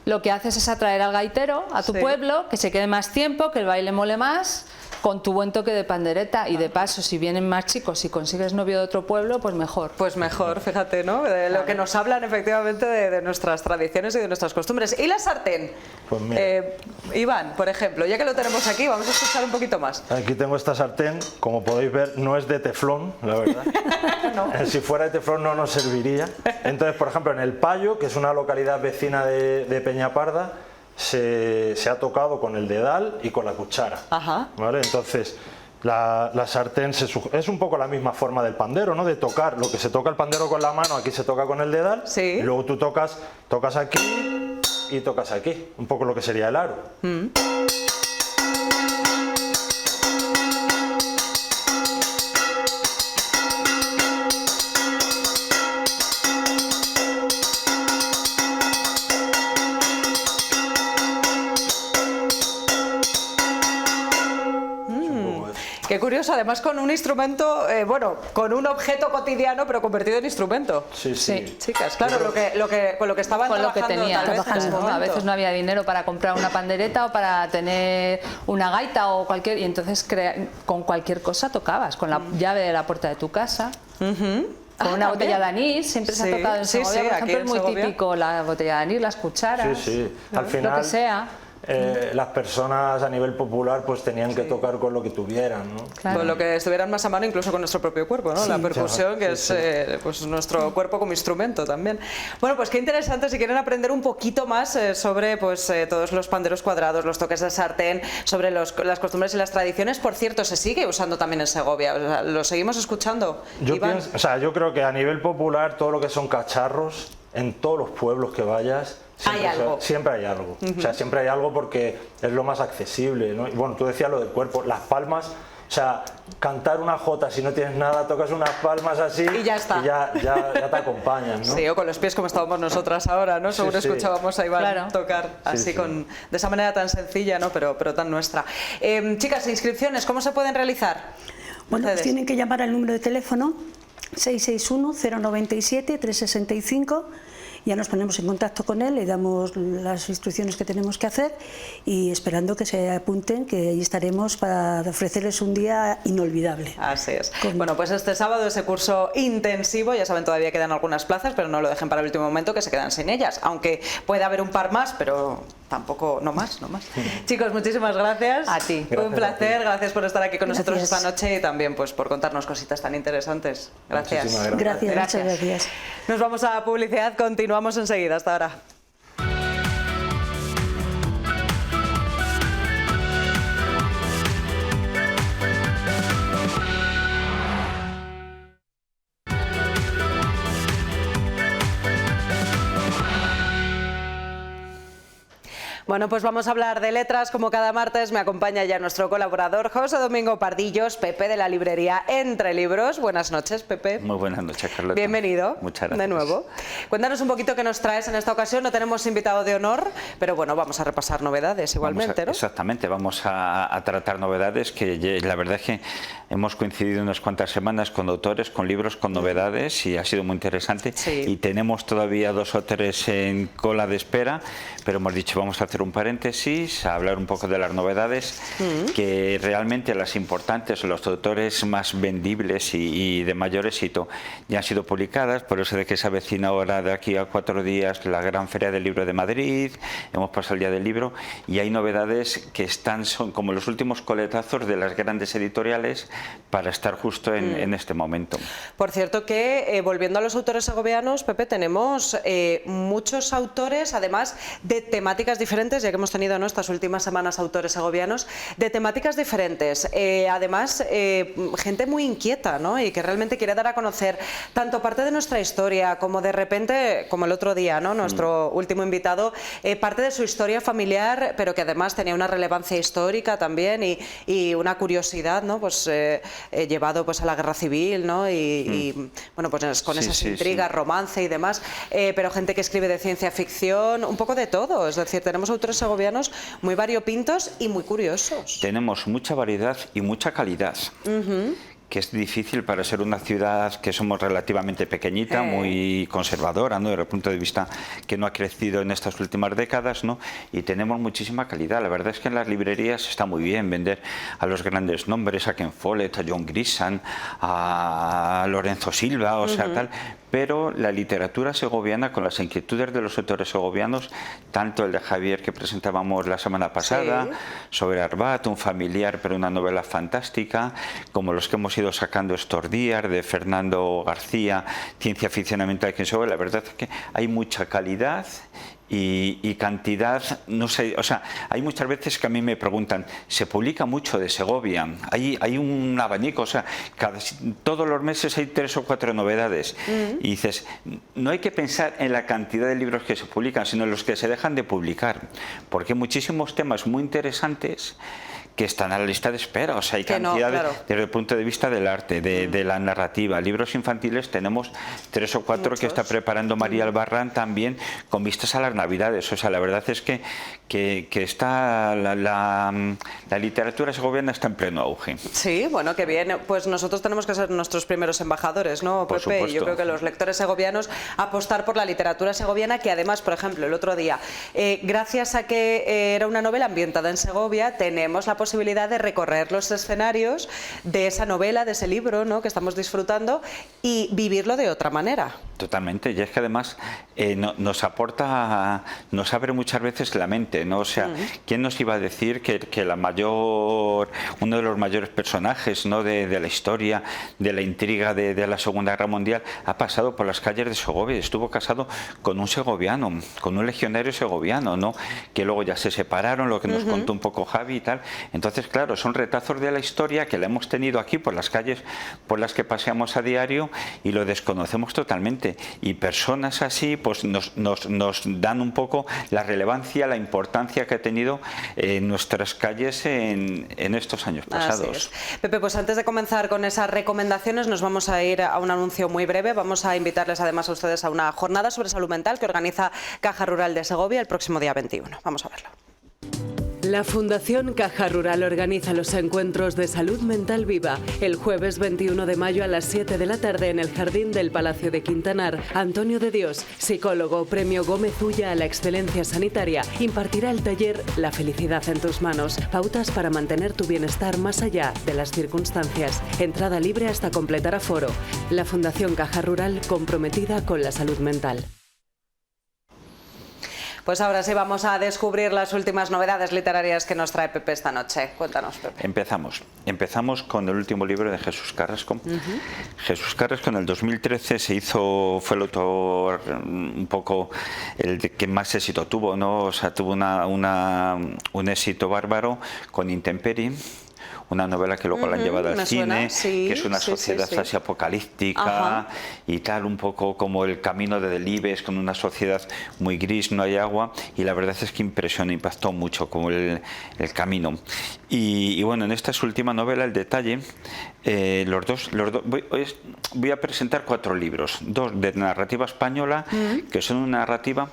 Lo que haces es atraer al gaitero a tu pueblo, que se quede más tiempo, que el baile mole más, con tu buen toque de pandereta. Y de paso, si vienen más chicos, si consigues novio de otro pueblo, pues mejor. Pues mejor, fíjate, ¿no? De lo que nos hablan efectivamente de nuestras tradiciones y de nuestras costumbres. ¿Y la sartén? Pues mira. Iván, por ejemplo, ya que lo tenemos aquí, vamos a escuchar un poquito más. Aquí tengo esta sartén, como podéis ver, no es de teflón, la verdad. No. Si fuera de teflón no nos serviría. Entonces, por ejemplo, en El Payo, que es una localidad vecina de Peñaparda, se ha tocado con el dedal y con la cuchara. ¿Vale? Entonces, la sartén es un poco la misma forma del pandero, ¿no? De tocar, lo que se toca el pandero con la mano, aquí se toca con el dedal, y luego tú tocas aquí y tocas aquí, un poco lo que sería el aro. Qué curioso, además con un instrumento, bueno, con un objeto cotidiano, pero convertido en instrumento. Sí. Chicas, claro, con lo que estaban con lo que trabajando tenían. ¿no? A veces no había dinero para comprar una pandereta o para tener una gaita o cualquier, y entonces con cualquier cosa tocabas, con la llave de la puerta de tu casa. Con una botella de anís, siempre se ha tocado en Segovia, por ejemplo, es muy típico la botella de anís, las cucharas, Al final, lo que sea. Las personas a nivel popular pues tenían que tocar con lo que tuvieran, ¿no? Con lo que estuvieran más a mano, incluso con nuestro propio cuerpo, ¿no? La percusión, que es pues nuestro cuerpo como instrumento también. Bueno, pues qué interesante, si quieren aprender un poquito más sobre todos los panderos cuadrados, los toques de sartén, sobre las costumbres y las tradiciones. Por cierto, se sigue usando también en Segovia, o sea, ¿lo seguimos escuchando? Yo creo que a nivel popular todo lo que son cacharros, en todos los pueblos que vayas, siempre hay algo. O sea, siempre hay algo porque es lo más accesible, ¿no? Y bueno, tú decías lo del cuerpo, las palmas, o sea, cantar una jota, si no tienes nada, tocas unas palmas así y ya está. Y ya te acompañan, ¿no? Sí, o con los pies como estábamos nosotras ahora, ¿no? Seguro escuchábamos a Iván tocar así de esa manera tan sencilla, ¿no? Pero tan nuestra. Chicas, inscripciones, ¿cómo se pueden realizar? Bueno, pues tienen que llamar al número de teléfono 661-097-365. Ya nos ponemos en contacto con él, le damos las instrucciones que tenemos que hacer y esperando que se apunten, que ahí estaremos para ofrecerles un día inolvidable. Así es. Bueno, pues este sábado ese curso intensivo, ya saben, todavía quedan algunas plazas, pero no lo dejen para el último momento, que se quedan sin ellas, aunque puede haber un par más, pero tampoco, no más. Chicos, muchísimas gracias. A ti. Un placer, gracias por estar aquí con nosotros esta noche y también pues por contarnos cositas tan interesantes. Gracias. Gracias. Muchas gracias. Nos vamos a publicidad, continuamos enseguida, hasta ahora. Bueno, pues vamos a hablar de letras. Como cada martes me acompaña ya nuestro colaborador José Domingo Pardillos, Pepe, de la librería Entre Libros. Buenas noches, Pepe. Muy buenas noches, Carlota. Bienvenido. Muchas gracias. De nuevo. Cuéntanos un poquito qué nos traes en esta ocasión. No tenemos invitado de honor, pero bueno, vamos a repasar novedades igualmente, ¿no? Exactamente, vamos a tratar novedades que la verdad es que hemos coincidido unas cuantas semanas con autores, con libros, con novedades y ha sido muy interesante. Sí. Y tenemos todavía 2 o 3 en cola de espera, pero hemos dicho vamos a hacer un paréntesis, a hablar un poco de las novedades, que realmente las importantes, los autores más vendibles y de mayor éxito ya han sido publicadas, por eso de que se avecina ahora de aquí a 4 días la Gran Feria del Libro de Madrid, hemos pasado el Día del Libro y hay novedades que son como los últimos coletazos de las grandes editoriales para estar justo en este momento. Por cierto que, volviendo a los autores segovianos, Pepe, tenemos muchos autores, además de temáticas diferentes, ya que hemos tenido, ¿no?, estas últimas semanas autores segovianos, de temáticas diferentes. Además, gente muy inquieta, ¿no?, y que realmente quiere dar a conocer tanto parte de nuestra historia como de repente, como el otro día, ¿no?, nuestro último invitado, parte de su historia familiar, pero que además tenía una relevancia histórica también y una curiosidad, ¿no?, pues llevado pues a la guerra civil, ¿no?, y bueno, pues con esas intrigas, romance y demás, pero gente que escribe de ciencia ficción, un poco de todo, es decir, tenemos autores segovianos muy variopintos y muy curiosos. Tenemos mucha variedad y mucha calidad. Que es difícil para ser una ciudad que somos relativamente pequeñita, muy conservadora, ¿no?, desde el punto de vista que no ha crecido en estas últimas décadas, ¿no?, y tenemos muchísima calidad. La verdad es que en las librerías está muy bien vender a los grandes nombres, a Ken Follett, a John Grisham, a Lorenzo Silva, o sea, tal, pero la literatura segoviana, con las inquietudes de los autores segovianos, tanto el de Javier que presentábamos la semana pasada, sobre Arbat, un familiar pero una novela fantástica, como los que hemos ido sacando estos días, de Fernando García, ciencia ficción ambiental, que sobre, la verdad es que hay mucha calidad y cantidad, no sé, o sea, hay muchas veces que a mí me preguntan, ¿se publica mucho de Segovia? Hay un abanico, o sea, todos los meses hay 3 o 4 novedades y dices, no hay que pensar en la cantidad de libros que se publican, sino en los que se dejan de publicar, porque hay muchísimos temas muy interesantes que están a la lista de espera, o sea, hay cantidades desde el punto de vista del arte, de la narrativa. Libros infantiles tenemos 3 o 4 que está preparando María Albarrán también con vistas a las Navidades, o sea, la verdad es que está la literatura segoviana está en pleno auge. Sí, bueno, qué bien, pues nosotros tenemos que ser nuestros primeros embajadores, ¿no, Pepe? Supuesto. Yo creo que los lectores segovianos apostar por la literatura segoviana, que además, por ejemplo, el otro día, gracias a que era una novela ambientada en Segovia, tenemos la posibilidad de recorrer los escenarios de esa novela, de ese libro, ¿no?, que estamos disfrutando y vivirlo de otra manera. Totalmente, y es que además nos aporta, nos abre muchas veces la mente, ¿no? O sea, ¿quién nos iba a decir que uno de los mayores personajes, ¿no?, de la historia, de la intriga de la Segunda Guerra Mundial, ha pasado por las calles de Segovia, estuvo casado con un segoviano, con un legionario segoviano, ¿no?, que luego ya se separaron, lo que nos contó un poco Javi y tal. Entonces, claro, son retazos de la historia que la hemos tenido aquí por las calles por las que paseamos a diario y lo desconocemos totalmente. Y personas así pues nos dan un poco la relevancia, la importancia que ha tenido en nuestras calles en estos años pasados. Pepe, pues antes de comenzar con esas recomendaciones nos vamos a ir a un anuncio muy breve. Vamos a invitarles además a ustedes a una jornada sobre salud mental que organiza Caja Rural de Segovia el próximo día 21. Vamos a verlo. La Fundación Caja Rural organiza los encuentros de salud mental viva el jueves 21 de mayo a las 7 de la tarde en el jardín del Palacio de Quintanar. Antonio de Dios, psicólogo, premio Gómez Ulla a la excelencia sanitaria, impartirá el taller La felicidad en tus manos, pautas para mantener tu bienestar más allá de las circunstancias. Entrada libre hasta completar aforo. La Fundación Caja Rural, comprometida con la salud mental. Pues ahora sí vamos a descubrir las últimas novedades literarias que nos trae Pepe esta noche. Cuéntanos, Pepe. Empezamos con el último libro de Jesús Carrasco. Jesús Carrasco en el 2013 fue el autor un poco el que más éxito tuvo, ¿no? O sea, tuvo un éxito bárbaro con Intemperie, una novela que luego la han llevado al cine, sí, que es una sociedad casi apocalíptica y tal, un poco como El camino de Delibes, con una sociedad muy gris, no hay agua, y la verdad es que impresiona, impactó mucho como el camino. Y bueno, en esta es su última novela, El detalle, voy a presentar 4 libros, 2 de narrativa española, que son una narrativa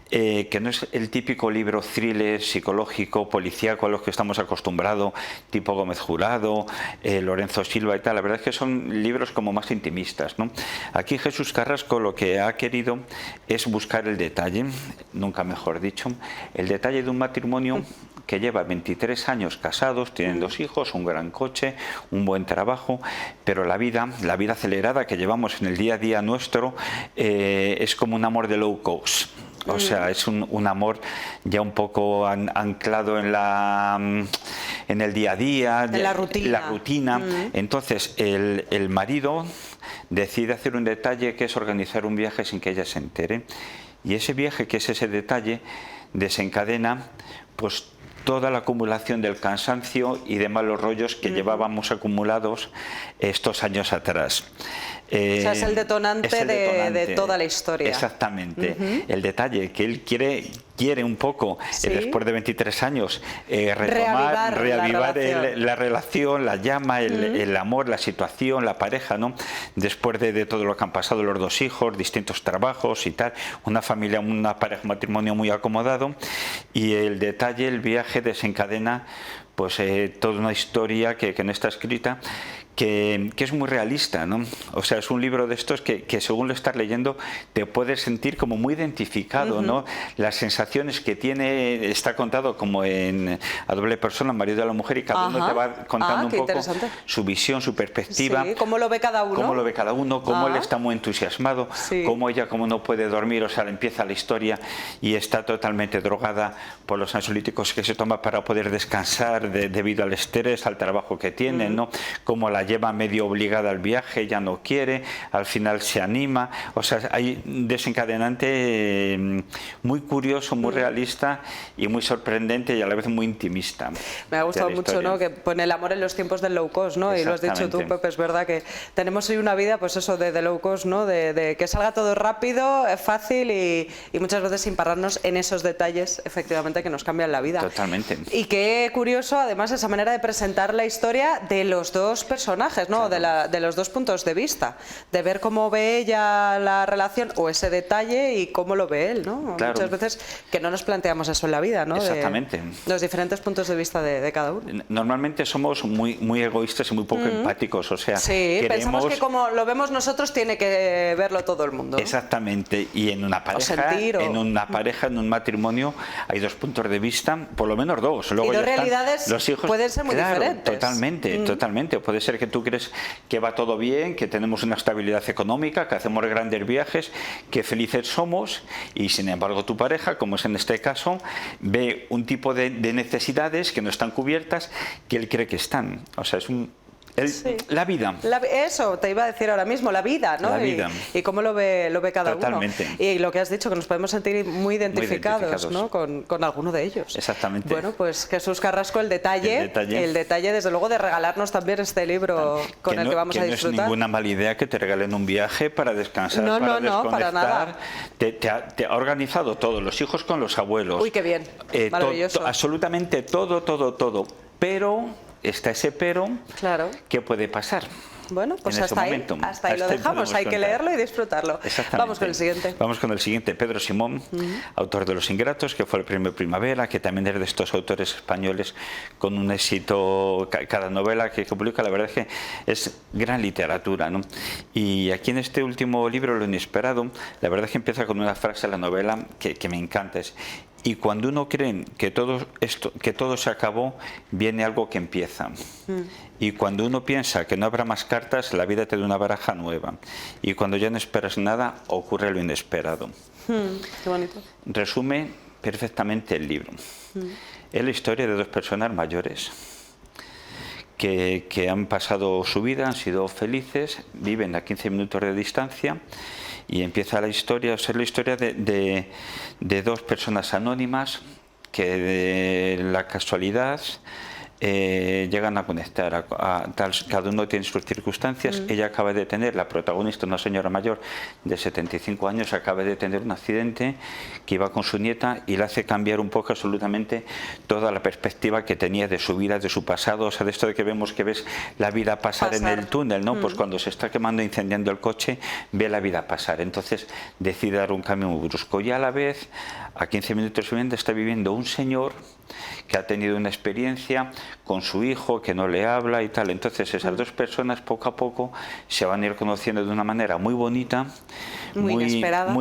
que no es el típico libro thriller, psicológico, policíaco a los que estamos acostumbrados, tipo Gómez Jurado, Lorenzo Silva y tal. La verdad es que son libros como más intimistas, ¿no? Aquí Jesús Carrasco lo que ha querido es buscar el detalle, nunca mejor dicho, el detalle de un matrimonio que lleva 23 años casados, tienen 2 hijos, un gran coche, un buen trabajo, pero la vida acelerada que llevamos en el día a día nuestro es como un amor de low cost. O sea, es un amor ya un poco anclado en el día a día, en la rutina. Entonces, el marido decide hacer un detalle que es organizar un viaje sin que ella se entere. Y ese viaje, que es ese detalle, desencadena pues toda la acumulación del cansancio y de malos rollos que llevábamos acumulados estos años atrás. O sea, es el detonante, de toda la historia. Exactamente. El detalle que él quiere un poco, después de 23 años, reavivar la relación, la llama, el amor, la situación, la pareja, ¿no? Después de todo lo que han pasado los 2 hijos, distintos trabajos y tal, una familia, una pareja, un matrimonio muy acomodado, y el detalle, el viaje desencadena pues toda una historia que no está escrita, que es muy realista, ¿no? O sea, es un libro de estos que según lo estás leyendo te puedes sentir como muy identificado, ¿no? Las sensaciones que tiene, está contado como a doble persona, el marido y la mujer, y cada uno te va contando un poco su visión, su perspectiva. Sí, cómo lo ve cada uno. Cómo él está muy entusiasmado, cómo ella, como no puede dormir, o sea, empieza la historia y está totalmente drogada por los ansiolíticos que se toma para poder descansar debido al estrés, al trabajo que tiene, ¿no? Cómo la lleva medio obligada al viaje, ya no quiere, al final se anima. O sea, hay un desencadenante muy curioso, muy realista y muy sorprendente y a la vez muy intimista. Me ha gustado mucho, ¿no? Que pone el amor en los tiempos del low cost, ¿no? Y lo has dicho tú, Pepe, es verdad que tenemos hoy una vida, pues eso, de low cost, ¿no? De que salga todo rápido, fácil y muchas veces sin pararnos en esos detalles, efectivamente, que nos cambian la vida. Totalmente. Y qué curioso, además, esa manera de presentar la historia de los 2 personajes, ¿no? Claro. De los 2 puntos de vista, de ver cómo ve ella la relación o ese detalle y cómo lo ve él, ¿no? Claro. Muchas veces que no nos planteamos eso en la vida, ¿no? Exactamente. Los diferentes puntos de vista de cada uno. Normalmente somos muy egoístas y muy poco empáticos, o sea, pensamos que como lo vemos nosotros tiene que verlo todo el mundo, ¿no? Exactamente, y en una pareja, en un matrimonio hay 2 puntos de vista, por lo menos 2. Luego y 2 realidades los hijos, pueden ser muy diferentes. Totalmente. Puede ser que tú crees que va todo bien, que tenemos una estabilidad económica, que hacemos grandes viajes, que felices somos, y sin embargo tu pareja, como es en este caso, ve un tipo de necesidades que no están cubiertas que él cree que están. O sea, es la vida. Eso te iba a decir ahora mismo, la vida, ¿no? La vida. Y cómo lo ve cada Totalmente. uno. Y lo que has dicho, que nos podemos sentir muy identificados, ¿no? Con alguno de ellos. Exactamente. Bueno, pues Jesús Carrasco, el detalle desde luego de regalarnos también este libro con el que vamos a disfrutar. No es ninguna mala idea que te regalen un viaje para descansar, para desconectar. Para nada. Te ha organizado todo, los hijos con los abuelos. Uy, qué bien, maravilloso. Absolutamente todo. Pero está ese pero, ¿qué puede pasar? Bueno, pues hasta ahí lo dejamos, hay que leerlo y disfrutarlo. Vamos con el siguiente. Vamos con el siguiente, Pedro Simón, autor de Los Ingratos, que fue el premio Primavera, que también es de estos autores españoles con un éxito, cada novela que publica, la verdad es que es gran literatura, ¿no? Y aquí en este último libro, Lo Inesperado, la verdad es que empieza con una frase de la novela que me encanta, es: y cuando uno cree que todo se acabó, viene algo que empieza. Y cuando uno piensa que no habrá más cartas, la vida te da una baraja nueva. Y cuando ya no esperas nada, ocurre lo inesperado. Qué bonito. Resume perfectamente el libro. Es la historia de 2 personas mayores que han pasado su vida, han sido felices, viven a 15 minutos de distancia. Y empieza la historia, es la historia de 2 personas anónimas que de la casualidad llegan a conectar, cada uno tiene sus circunstancias. Ella acaba de tener, la protagonista, una señora mayor de 75 años, acaba de tener un accidente que iba con su nieta y le hace cambiar un poco absolutamente toda la perspectiva que tenía de su vida, de su pasado, o sea, de esto de que vemos que ves la vida pasar en el túnel, ¿no? Pues cuando se está quemando, incendiando el coche, ve la vida pasar. Entonces decide dar un cambio muy brusco y a la vez, a 15 minutos viviendo, está viviendo un señor que ha tenido una experiencia con su hijo que no le habla y tal. Entonces esas dos personas poco a poco se van a ir conociendo de una manera muy bonita, muy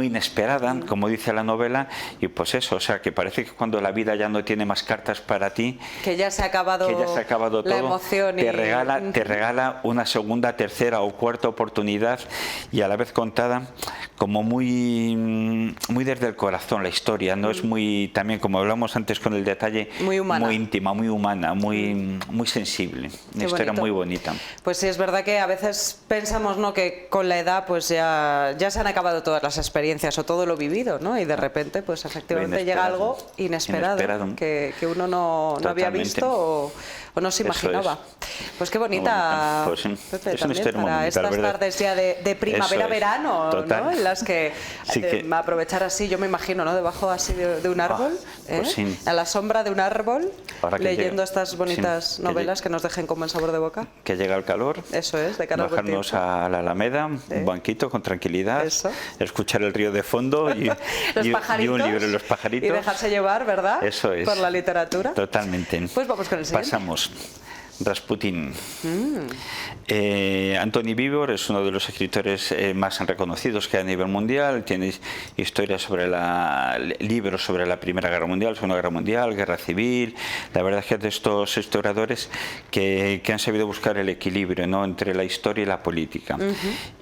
inesperada, como dice la novela, y pues eso, o sea, que parece que cuando la vida ya no tiene más cartas para ti, que ya se ha acabado todo, la emoción, te regala una segunda, tercera o cuarta oportunidad, y a la vez contada como muy desde el corazón la historia, no es muy, también como hablamos antes con el detalle, muy íntima, muy humana, muy sensible, una historia muy bonita. Pues sí, es verdad que a veces pensamos, ¿no?, que con la edad pues ya se han acabado todas las experiencias o todo lo vivido, ¿no? Y de repente pues efectivamente llega algo inesperado. Que uno no había visto o no se imaginaba. Pues qué bonita, pues sí. Pepe, es una historia para bonita, estas tardes ya de primavera-verano, ¿no? En las que, aprovechar así, yo me imagino, ¿no?, debajo así de un árbol, pues sí. a la sombra de un árbol, leyendo estas bonitas sí, novelas que nos dejen con buen sabor de boca. Que llega el calor, eso es, de cara al buen bajarnos tiempo. a la Alameda, un banquito con tranquilidad, escuchar el río de fondo y un libro, los pajaritos. Y dejarse llevar, ¿verdad? Eso es. Por la literatura. Totalmente. Pues vamos con el siguiente. Pasamos. Rasputín. Antoni Víbor es uno de los escritores más reconocidos que hay a nivel mundial. Tiene historias libros sobre la Primera Guerra Mundial, Segunda Guerra Mundial, Guerra Civil. La verdad es que es de estos historiadores que han sabido buscar el equilibrio, ¿no?, entre la historia y la política.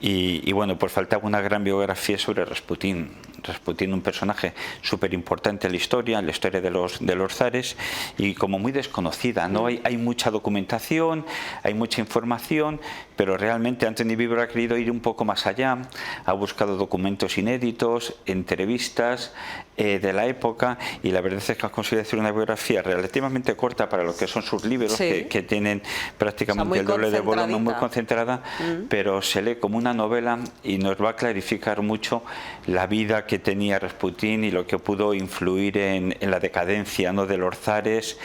Y bueno, pues faltaba una gran biografía sobre Rasputín. Rasputín, un personaje súper importante en la historia de los zares, y como muy desconocida, ¿no? Hay mucha documentación, hay mucha información, pero realmente Antoni Víbor ha querido ir un poco más allá, ha buscado documentos inéditos, entrevistas de la época, y la verdad es que ha conseguido hacer una biografía relativamente corta para lo que son sus libros, que tienen prácticamente el doble de volumen, muy concentrada, pero se lee como una novela y nos va a clarificar mucho la vida que tenía Rasputín y lo que pudo influir en la decadencia, ¿no?, de los zares,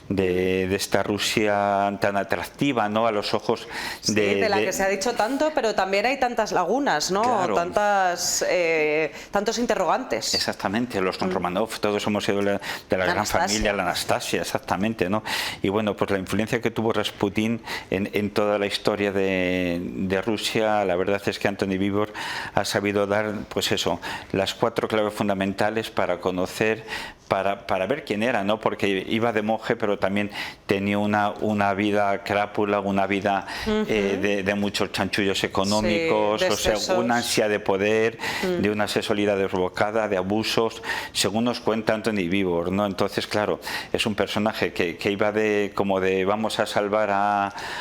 de esta Rusia tan atractiva, ¿no?, a los ojos de la que se ha dicho tanto, pero también hay tantas lagunas, ¿no? Claro. Tantos interrogantes. Exactamente, los Romanov, todos hemos sido de la gran familia, la Anastasia, exactamente, ¿no? Y bueno, pues la influencia que tuvo Rasputín en toda la historia de Rusia, la verdad es que Antoni Víbor ha sabido dar, pues eso, las 4 claves fundamentales para conocer, para ver quién era, ¿no? Porque iba de monje, pero también tenía una vida crápula, una vida de muchos chanchullos económicos, o sea, una ansia de poder, de una sexualidad desbocada, de abusos, según nos cuenta Antoni Víbor, ¿no? Entonces, claro, es un personaje que iba como de vamos a salvar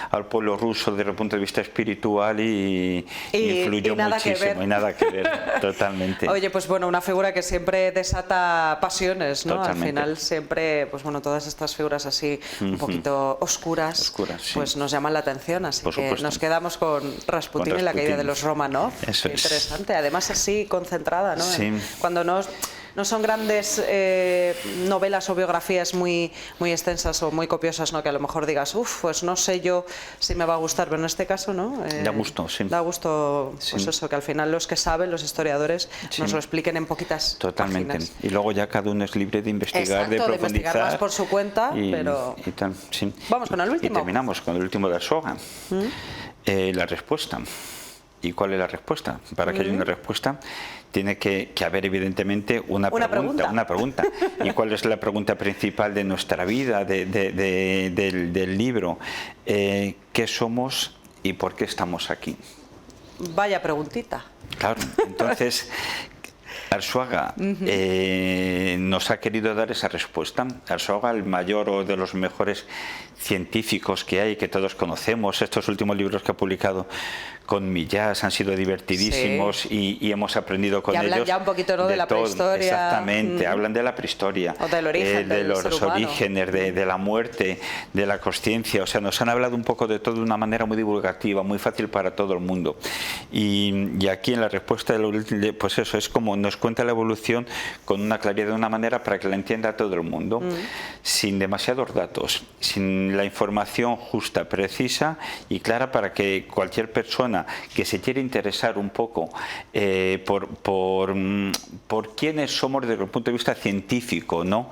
al pueblo ruso desde el punto de vista espiritual y influyó muchísimo, y nada que ver, totalmente. Oye, pues bueno, una figura que siempre desata pasiones, ¿no? Totalmente. Al final siempre, pues bueno, todas estas figuras así un poquito oscuras, pues nos llaman la atención, así que nos quedamos con Rasputín y la caída de los Romanov. Eso es. Interesante, además así concentrada, ¿no? Sí. Cuando no son grandes novelas o biografías muy extensas o muy copiosas, ¿no?, que a lo mejor digas, pues no sé yo si me va a gustar, pero en este caso, ¿no? Da gusto, sí. Da gusto, pues eso, que al final los que saben, los historiadores, nos lo expliquen en poquitas páginas. Y luego ya cada uno es libre de investigar, de profundizar. De investigar más por su cuenta, pero... Y tal, sí. Vamos con el último. Y terminamos con el último de Arzuaga. La respuesta. ¿Y cuál es la respuesta? Para que haya una respuesta tiene que haber evidentemente una pregunta. ¿Y cuál es la pregunta principal de nuestra vida, del libro? ¿Qué somos y por qué estamos aquí? Vaya preguntita. Claro, entonces Arzuaga nos ha querido dar esa respuesta. Arzuaga, el mayor o de los mejores científicos que hay, que todos conocemos, estos últimos libros que ha publicado con Millás, han sido divertidísimos y hemos aprendido con ellos. Hablan ya un poquito, ¿no?, de la prehistoria. Exactamente, hablan de la prehistoria. O del origen de del los ser humano. orígenes, de la muerte, de la consciencia. O sea, nos han hablado un poco de todo de una manera muy divulgativa, muy fácil para todo el mundo. Y aquí en la respuesta, pues eso, es como nos cuenta la evolución con una claridad, de una manera para que la entienda todo el mundo, sin demasiados datos, sin la información justa, precisa y clara, para que cualquier persona que se quiera interesar un poco por quiénes somos desde el punto de vista científico, ¿no?,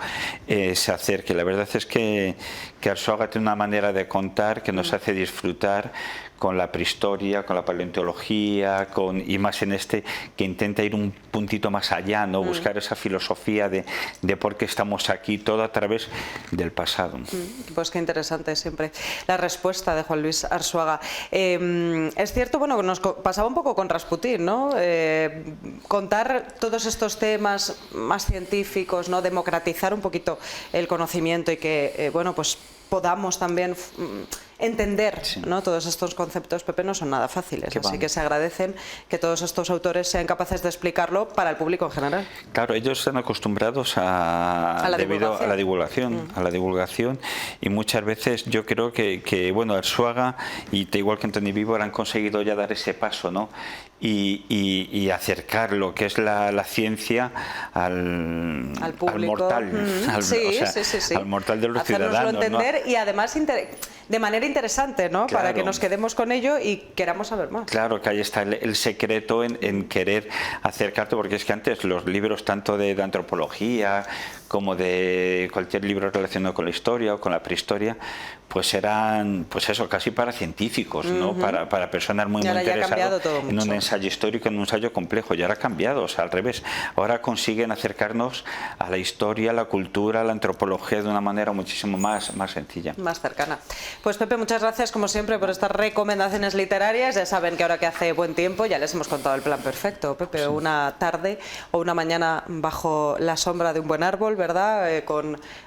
se acerque. La verdad es que Arzuaga tiene una manera de contar que nos hace disfrutar con la prehistoria, con la paleontología, y más en este, que intenta ir un puntito más allá, ¿no?, buscar esa filosofía de por qué estamos aquí, todo a través del pasado. Pues qué interesante siempre la respuesta de Juan Luis Arzuaga. Es cierto, bueno, nos pasaba un poco con Rasputín, ¿no? Contar todos estos temas más científicos, ¿no?, democratizar un poquito el conocimiento y que, bueno, pues podamos también entender, ¿no?, todos estos conceptos, Pepe, no son nada fáciles, así que se agradecen que todos estos autores sean capaces de explicarlo para el público en general. Claro, ellos están acostumbrados debido a la divulgación, y muchas veces yo creo que bueno, Arzuaga y igual que Antoni Víbor han conseguido ya dar ese paso, ¿no?, y acercar lo que es la ciencia al mortal, al mortal de los ciudadanos, entender, ¿no? Y además de manera interesante, ¿no? Claro. Para que nos quedemos con ello y queramos saber más. Claro, que ahí está el secreto en querer acercarte, porque es que antes los libros tanto de antropología como de cualquier libro relacionado con la historia o con la prehistoria, pues eran, pues eso, casi para científicos, ¿no? Para personas muy interesadas en un ensayo histórico, en un ensayo complejo. Y ahora ha cambiado, o sea, al revés. Ahora consiguen acercarnos a la historia, a la cultura, a la antropología de una manera muchísimo más sencilla. Más cercana. Pues Pepe, muchas gracias como siempre por estas recomendaciones literarias. Ya saben que ahora que hace buen tiempo, ya les hemos contado el plan perfecto, Pepe, sí. Una tarde o una mañana bajo la sombra de un buen árbol, ¿verdad?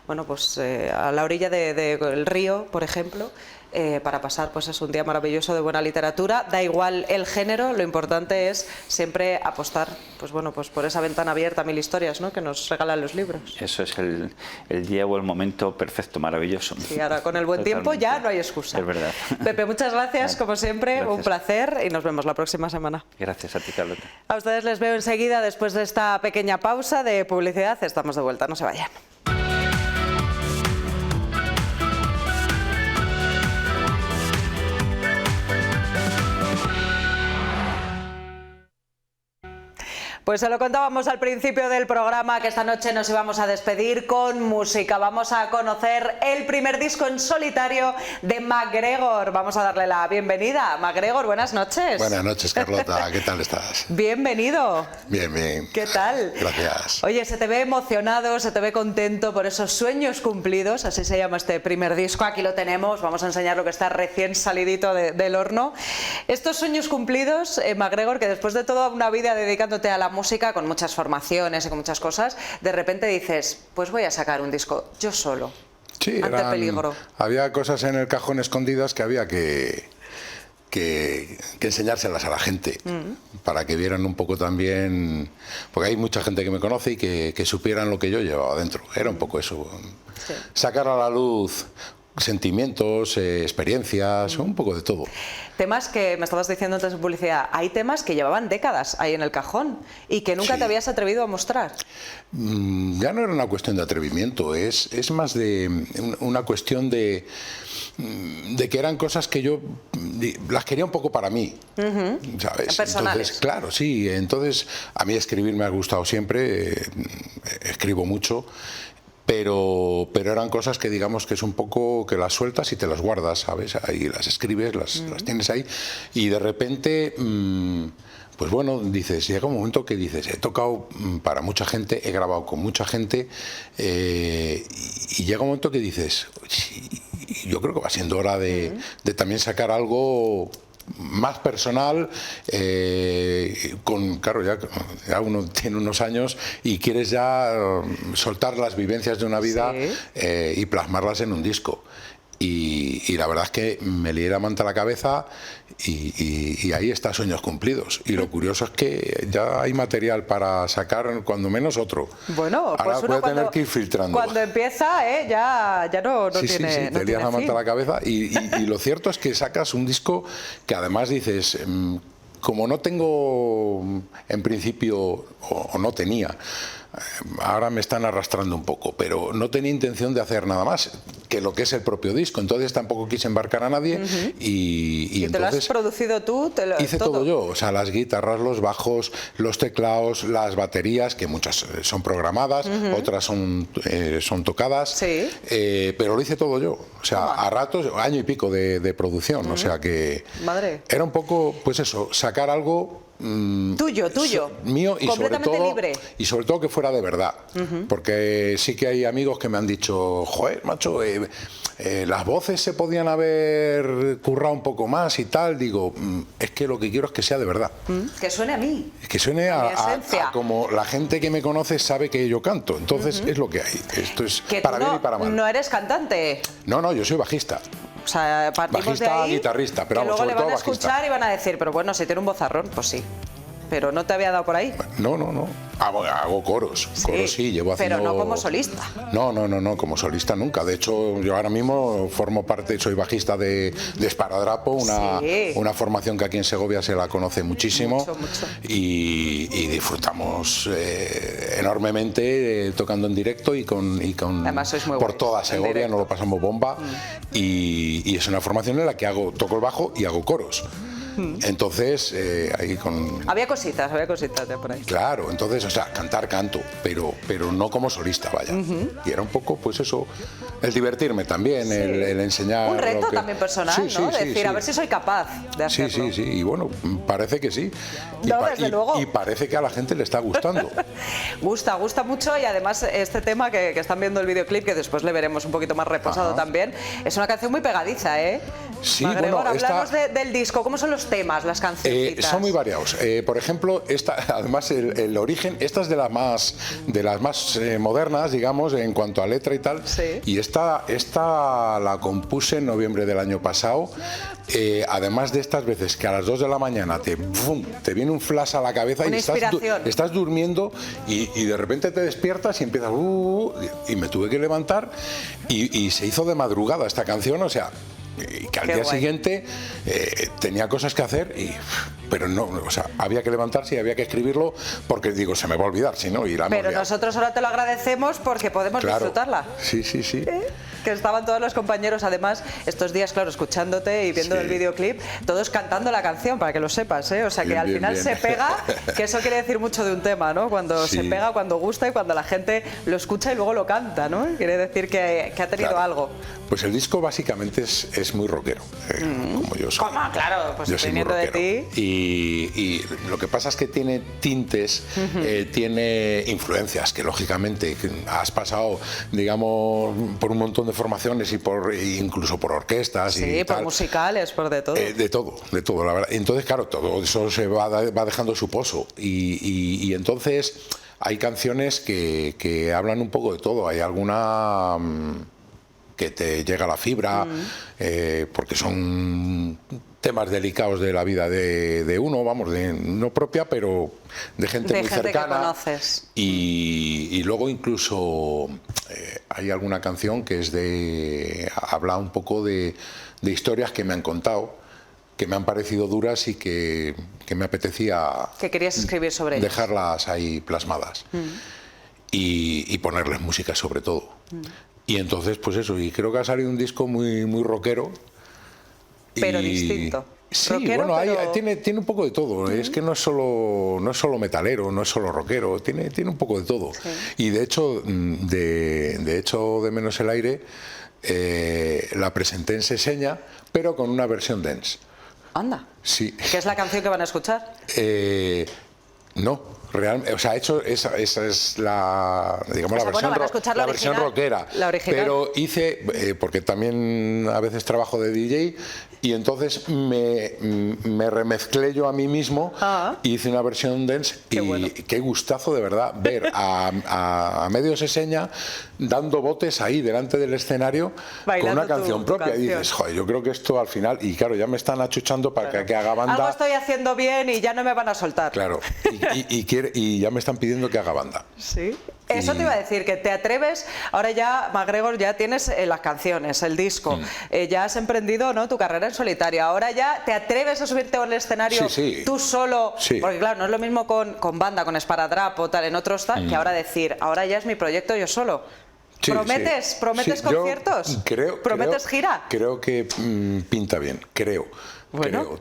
Bueno, pues a la orilla del río, por ejemplo, para pasar, pues es un día maravilloso de buena literatura. Da igual el género, lo importante es siempre apostar, pues bueno, pues por esa ventana abierta a mil historias, ¿no?, que nos regalan los libros. Eso es el día o el momento perfecto, maravilloso. Sí, ahora con el buen tiempo ya no hay excusa. Es verdad. Pepe, muchas gracias, como siempre, gracias. Un placer y nos vemos la próxima semana. Gracias a ti, Carlota. A ustedes les veo enseguida después de esta pequeña pausa de publicidad. Estamos de vuelta, no se vayan. Pues se lo contábamos al principio del programa, que esta noche nos íbamos a despedir con música. Vamos a conocer el primer disco en solitario de MacGregor. Vamos a darle la bienvenida. MacGregor, buenas noches. Buenas noches, Carlota. ¿Qué tal estás? Bienvenido. Bien, bien. ¿Qué tal? Gracias. Oye, se te ve emocionado, se te ve contento por esos sueños cumplidos, así se llama este primer disco. Aquí lo tenemos, vamos a enseñar lo que está recién salidito del horno. Estos sueños cumplidos, MacGregor, que después de toda una vida dedicándote a la música, con muchas formaciones y con muchas cosas, de repente dices, pues voy a sacar un disco yo solo, sí, ante el peligro. Había cosas en el cajón escondidas que había que enseñárselas a la gente, para que vieran un poco también, porque hay mucha gente que me conoce y que supieran lo que yo llevaba dentro. Era un poco eso, sí. Sacar a la luz sentimientos, experiencias, un poco de todo. Temas que me estabas diciendo antes de publicidad, hay temas que llevaban décadas ahí en el cajón y que nunca te habías atrevido a mostrar. Ya no era una cuestión de atrevimiento, es más de una cuestión de que eran cosas que yo las quería un poco para mí, ¿sabes? Personales. Entonces, claro, sí. Entonces, a mí escribir me ha gustado siempre, escribo mucho. Pero eran cosas que digamos que es un poco que las sueltas y te las guardas, ¿sabes? Ahí las escribes, las tienes ahí y de repente, pues bueno, dices, llega un momento que dices, he tocado para mucha gente, he grabado con mucha gente y llega un momento que dices, yo creo que va siendo hora de también sacar algo más personal, claro, ya uno tiene unos años y quieres ya soltar las vivencias de una vida y plasmarlas en un disco. Y la verdad es que me lié la manta a la cabeza y ahí está, Sueños Cumplidos. Y lo curioso es que ya hay material para sacar cuando menos otro. Bueno, ahora pues voy a tener que ir filtrando. Cuando empieza, ya no sí, tiene. Sí, no te lías la manta fin. a la cabeza y lo cierto es que sacas un disco que además dices, como no tengo en principio, o no tenía, ahora me están arrastrando un poco, pero no tenía intención de hacer nada más que lo que es el propio disco, entonces tampoco quise embarcar a nadie y ¿Y te lo has producido tú? Hice todo yo, o sea, las guitarras, los bajos, los teclados, las baterías, que muchas son programadas, otras son tocadas, pero lo hice todo yo, o sea, a ratos, año y pico de producción, o sea que era un poco, pues eso, sacar algo tuyo, mío y completamente libre. Y sobre todo que fuera de verdad, porque sí que hay amigos que me han dicho, joder, macho, las voces se podían haber currado un poco más y tal. Digo, es que lo que quiero es que sea de verdad, que suene a mí, que suene a como la gente que me conoce sabe que yo canto, entonces es lo que hay. Esto es que para bien y para mal. No eres cantante. No, yo soy bajista. O sea, partimos bajista, de ahí, guitarrista, pero que vamos, luego le van a bajista. escuchar y van a decir, pero bueno, si tiene un vozarrón, pues sí. Pero no te había dado por ahí. No. Hago coros. Coros sí, llevo haciendo... Pero no como solista. No, como solista nunca. De hecho, yo ahora mismo formo parte, soy bajista de Esparadrapo, una formación que aquí en Segovia se la conoce muchísimo. Mucho. Y disfrutamos enormemente tocando en directo y con además sois muy por buenos, toda Segovia, nos lo pasamos bomba. Y es una formación en la que toco el bajo y hago coros. Entonces, ahí con... Había cositas de por ahí. Claro, entonces, o sea, cantar canto, pero no como solista, vaya. Y era un poco, pues eso, el divertirme también, el enseñar... Un reto también personal, ¿no? Decir, a ver si soy capaz de hacerlo. Sí, y bueno, parece que sí. Desde luego. Y parece que a la gente le está gustando. Gusta mucho, y además este tema que están viendo el videoclip, que después le veremos un poquito más reposado también, es una canción muy pegadiza, ¿eh? Sí, MacGregor, bueno, hablamos del disco, ¿cómo son los temas, las cancioncitas? Son muy variados. Por ejemplo, además el origen, esta es de las más modernas, digamos, en cuanto a letra y tal. Y esta la compuse en noviembre del año pasado. Además de estas veces que a las 2 de la mañana te viene un flash a la cabeza y estás durmiendo y de repente te despiertas y empiezas y me tuve que levantar y se hizo de madrugada esta canción, o sea, que al día siguiente tenía cosas que hacer pero no, o sea, había que levantarse y había que escribirlo porque digo, se me va a olvidar, si no, pero nosotros ahora te lo agradecemos porque podemos disfrutarla. Sí. Que estaban todos los compañeros, además, estos días, claro, escuchándote y viendo el videoclip, todos cantando la canción, para que lo sepas, ¿eh? O sea, que al final se pega, que eso quiere decir mucho de un tema, ¿no? Cuando se pega, cuando gusta y cuando la gente lo escucha y luego lo canta, ¿no? Quiere decir que ha tenido algo. Pues el disco básicamente es muy rockero, como yo soy. ¿Cómo? Claro, pues yo soy muy viniendo de ti. Y lo que pasa es que tiene tintes, tiene influencias que lógicamente has pasado, digamos, por un montón de formaciones y incluso por orquestas y por tal. Musicales, por de todo. De todo, la verdad. Entonces, claro, todo eso se va dejando su pozo y entonces hay canciones que hablan un poco de todo. Hay alguna que te llega a la fibra, porque son temas delicados de la vida de uno, vamos, no propia, pero de gente muy cercana. Que conoces. Y luego incluso hay alguna canción que habla un poco de historias que me han contado, que me han parecido duras y que me apetecía... Que querías escribir sobre ellas. Dejarlas ahí plasmadas y ponerles música sobre todo. Y entonces, pues eso, y creo que ha salido un disco muy rockero. Pero distinto. Sí, rockero, bueno, pero... tiene un poco de todo. Es que no es solo metalero, no es solo rockero, tiene un poco de todo. Y de hecho, de Menos el aire, la presenté en Seseña, pero con una versión dance. Anda. Sí. ¿Qué es la canción que van a escuchar? No. Realmente, o sea, esa es la, digamos, la versión rockera. La original. Pero hice, porque también a veces trabajo de DJ, Y entonces me remezclé yo a mí mismo y hice una versión dance y qué gustazo de verdad ver a Medio Seseña dando botes ahí delante del escenario bailando con una canción propia. Y dices, joder, yo creo que esto al final, y claro, ya me están achuchando para que haga banda. Algo estoy haciendo bien y ya no me van a soltar. Claro, y ya me están pidiendo que haga banda. Sí. Eso te iba a decir, que te atreves, ahora ya, MacGregor, ya tienes las canciones, el disco, ya has emprendido, ¿no?, tu carrera en solitario, ahora ya te atreves a subirte al escenario tú solo, porque claro, no es lo mismo con banda, con Esparadrap o tal, en otros tal, que ahora decir, ahora ya es mi proyecto yo solo. Sí, ¿Prometes conciertos? ¿Prometes gira? Creo que pinta bien, creo.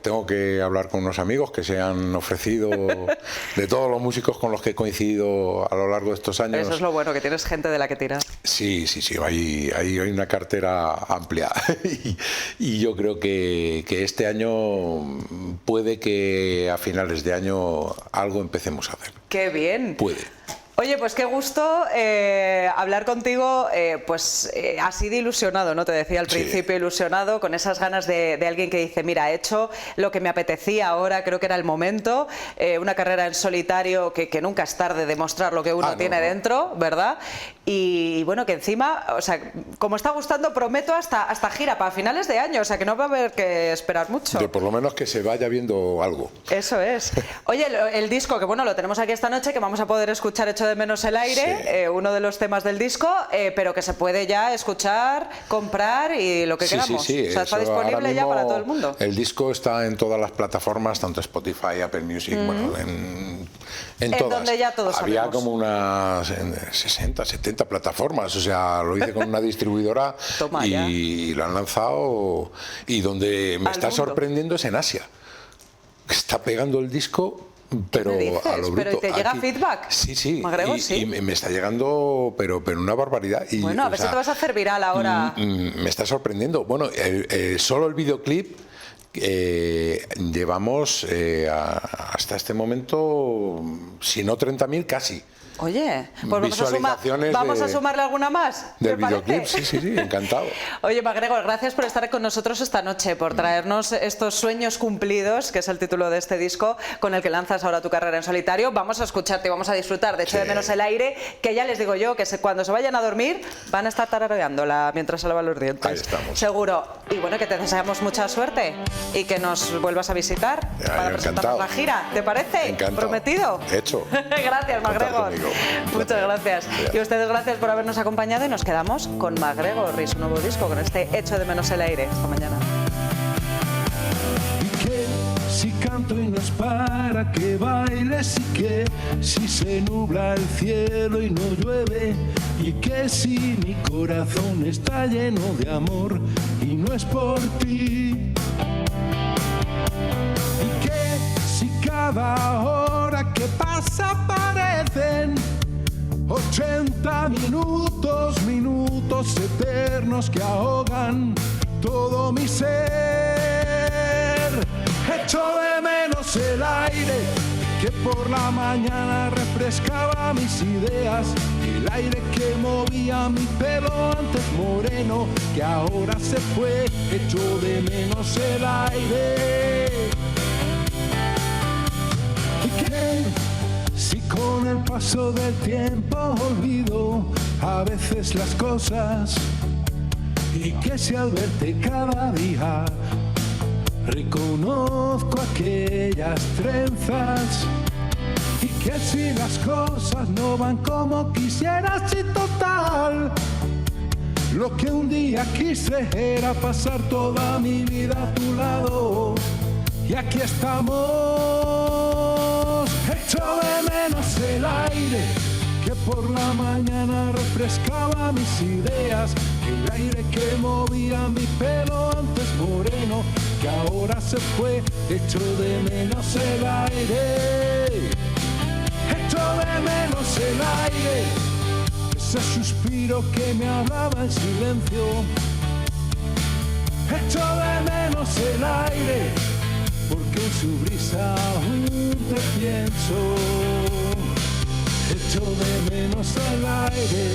Tengo que hablar con unos amigos que se han ofrecido, de todos los músicos con los que he coincidido a lo largo de estos años. Eso es lo bueno, que tienes gente de la que tirar. Sí, hay una cartera amplia y yo creo que este año puede que a finales de año algo empecemos a hacer. ¡Qué bien! Puede. Oye, pues qué gusto hablar contigo, así de ilusionado, ¿no? Te decía al principio, ilusionado, con esas ganas de alguien que dice, mira, he hecho lo que me apetecía ahora, creo que era el momento, una carrera en solitario que nunca es tarde de mostrar lo que uno tiene dentro, ¿verdad? Y bueno, que encima, o sea, como está gustando, prometo hasta gira para finales de año, o sea, que no va a haber que esperar mucho. De por lo menos que se vaya viendo algo. Eso es. Oye, el disco, que bueno, lo tenemos aquí esta noche, que vamos a poder escuchar Echo de menos el aire, uno de los temas del disco, pero que se puede ya escuchar, comprar y lo que queramos. O sea, está disponible ya para todo el mundo. El disco está en todas las plataformas, tanto Spotify, Apple Music, bueno, en todas. Donde ya todos había sabemos. Como unas 60, 70 plataformas, o sea, lo hice con una distribuidora y lo han lanzado, y donde me está sorprendiendo es en Asia. Está pegando el disco, pero a lo bruto. ¿Pero te llega feedback? Sí, MacGregor, y me está llegando, pero una barbaridad. Y, bueno, a ver si te vas a hacer viral ahora. Me está sorprendiendo. Bueno, solo el videoclip llevamos hasta este momento, si no 30.000, casi. Oye, pues vamos a sumarle alguna más. Del videoclip, sí, encantado. Oye, MacGregor, gracias por estar con nosotros esta noche, por traernos estos sueños cumplidos, que es el título de este disco con el que lanzas ahora tu carrera en solitario. Vamos a escucharte y vamos a disfrutar de Echo de menos el aire, que ya les digo yo, que cuando se vayan a dormir van a estar tarareándola mientras se lavan los dientes. Ahí estamos. Seguro. Y bueno, que te deseamos mucha suerte y que nos vuelvas a visitar para presentarnos la gira. ¿Te parece? Encantado. ¿Prometido? Hecho. Gracias, MacGregor. Muchas gracias. Y a ustedes gracias por habernos acompañado y nos quedamos con MacGregor y su nuevo disco, con este Echo de menos el aire. Hasta mañana. Y que si canto y no es para que bailes, y que si se nubla el cielo y no llueve, y que si mi corazón está lleno de amor y no es por ti, y que si cada hora que pasa parecen 80 minutos eternos que ahogan todo mi ser. Echo de menos el aire que por la mañana refrescaba mis ideas, el aire que movía mi pelo antes moreno, que ahora se fue. Echo de menos el aire. ¿Y qué? Si con el paso del tiempo olvido a veces las cosas, y que si al verte cada día reconozco aquellas trenzas, y que si las cosas no van como quisieras, y total, lo que un día quise era pasar toda mi vida a tu lado, y aquí estamos. Echo de menos el aire que por la mañana refrescaba mis ideas, el aire que movía mi pelo antes moreno, que ahora se fue. Echo de menos el aire. Echo de menos el aire, ese suspiro que me hablaba en silencio. Echo de menos el aire, porque en su brisa aún te pienso. Echo de menos el aire.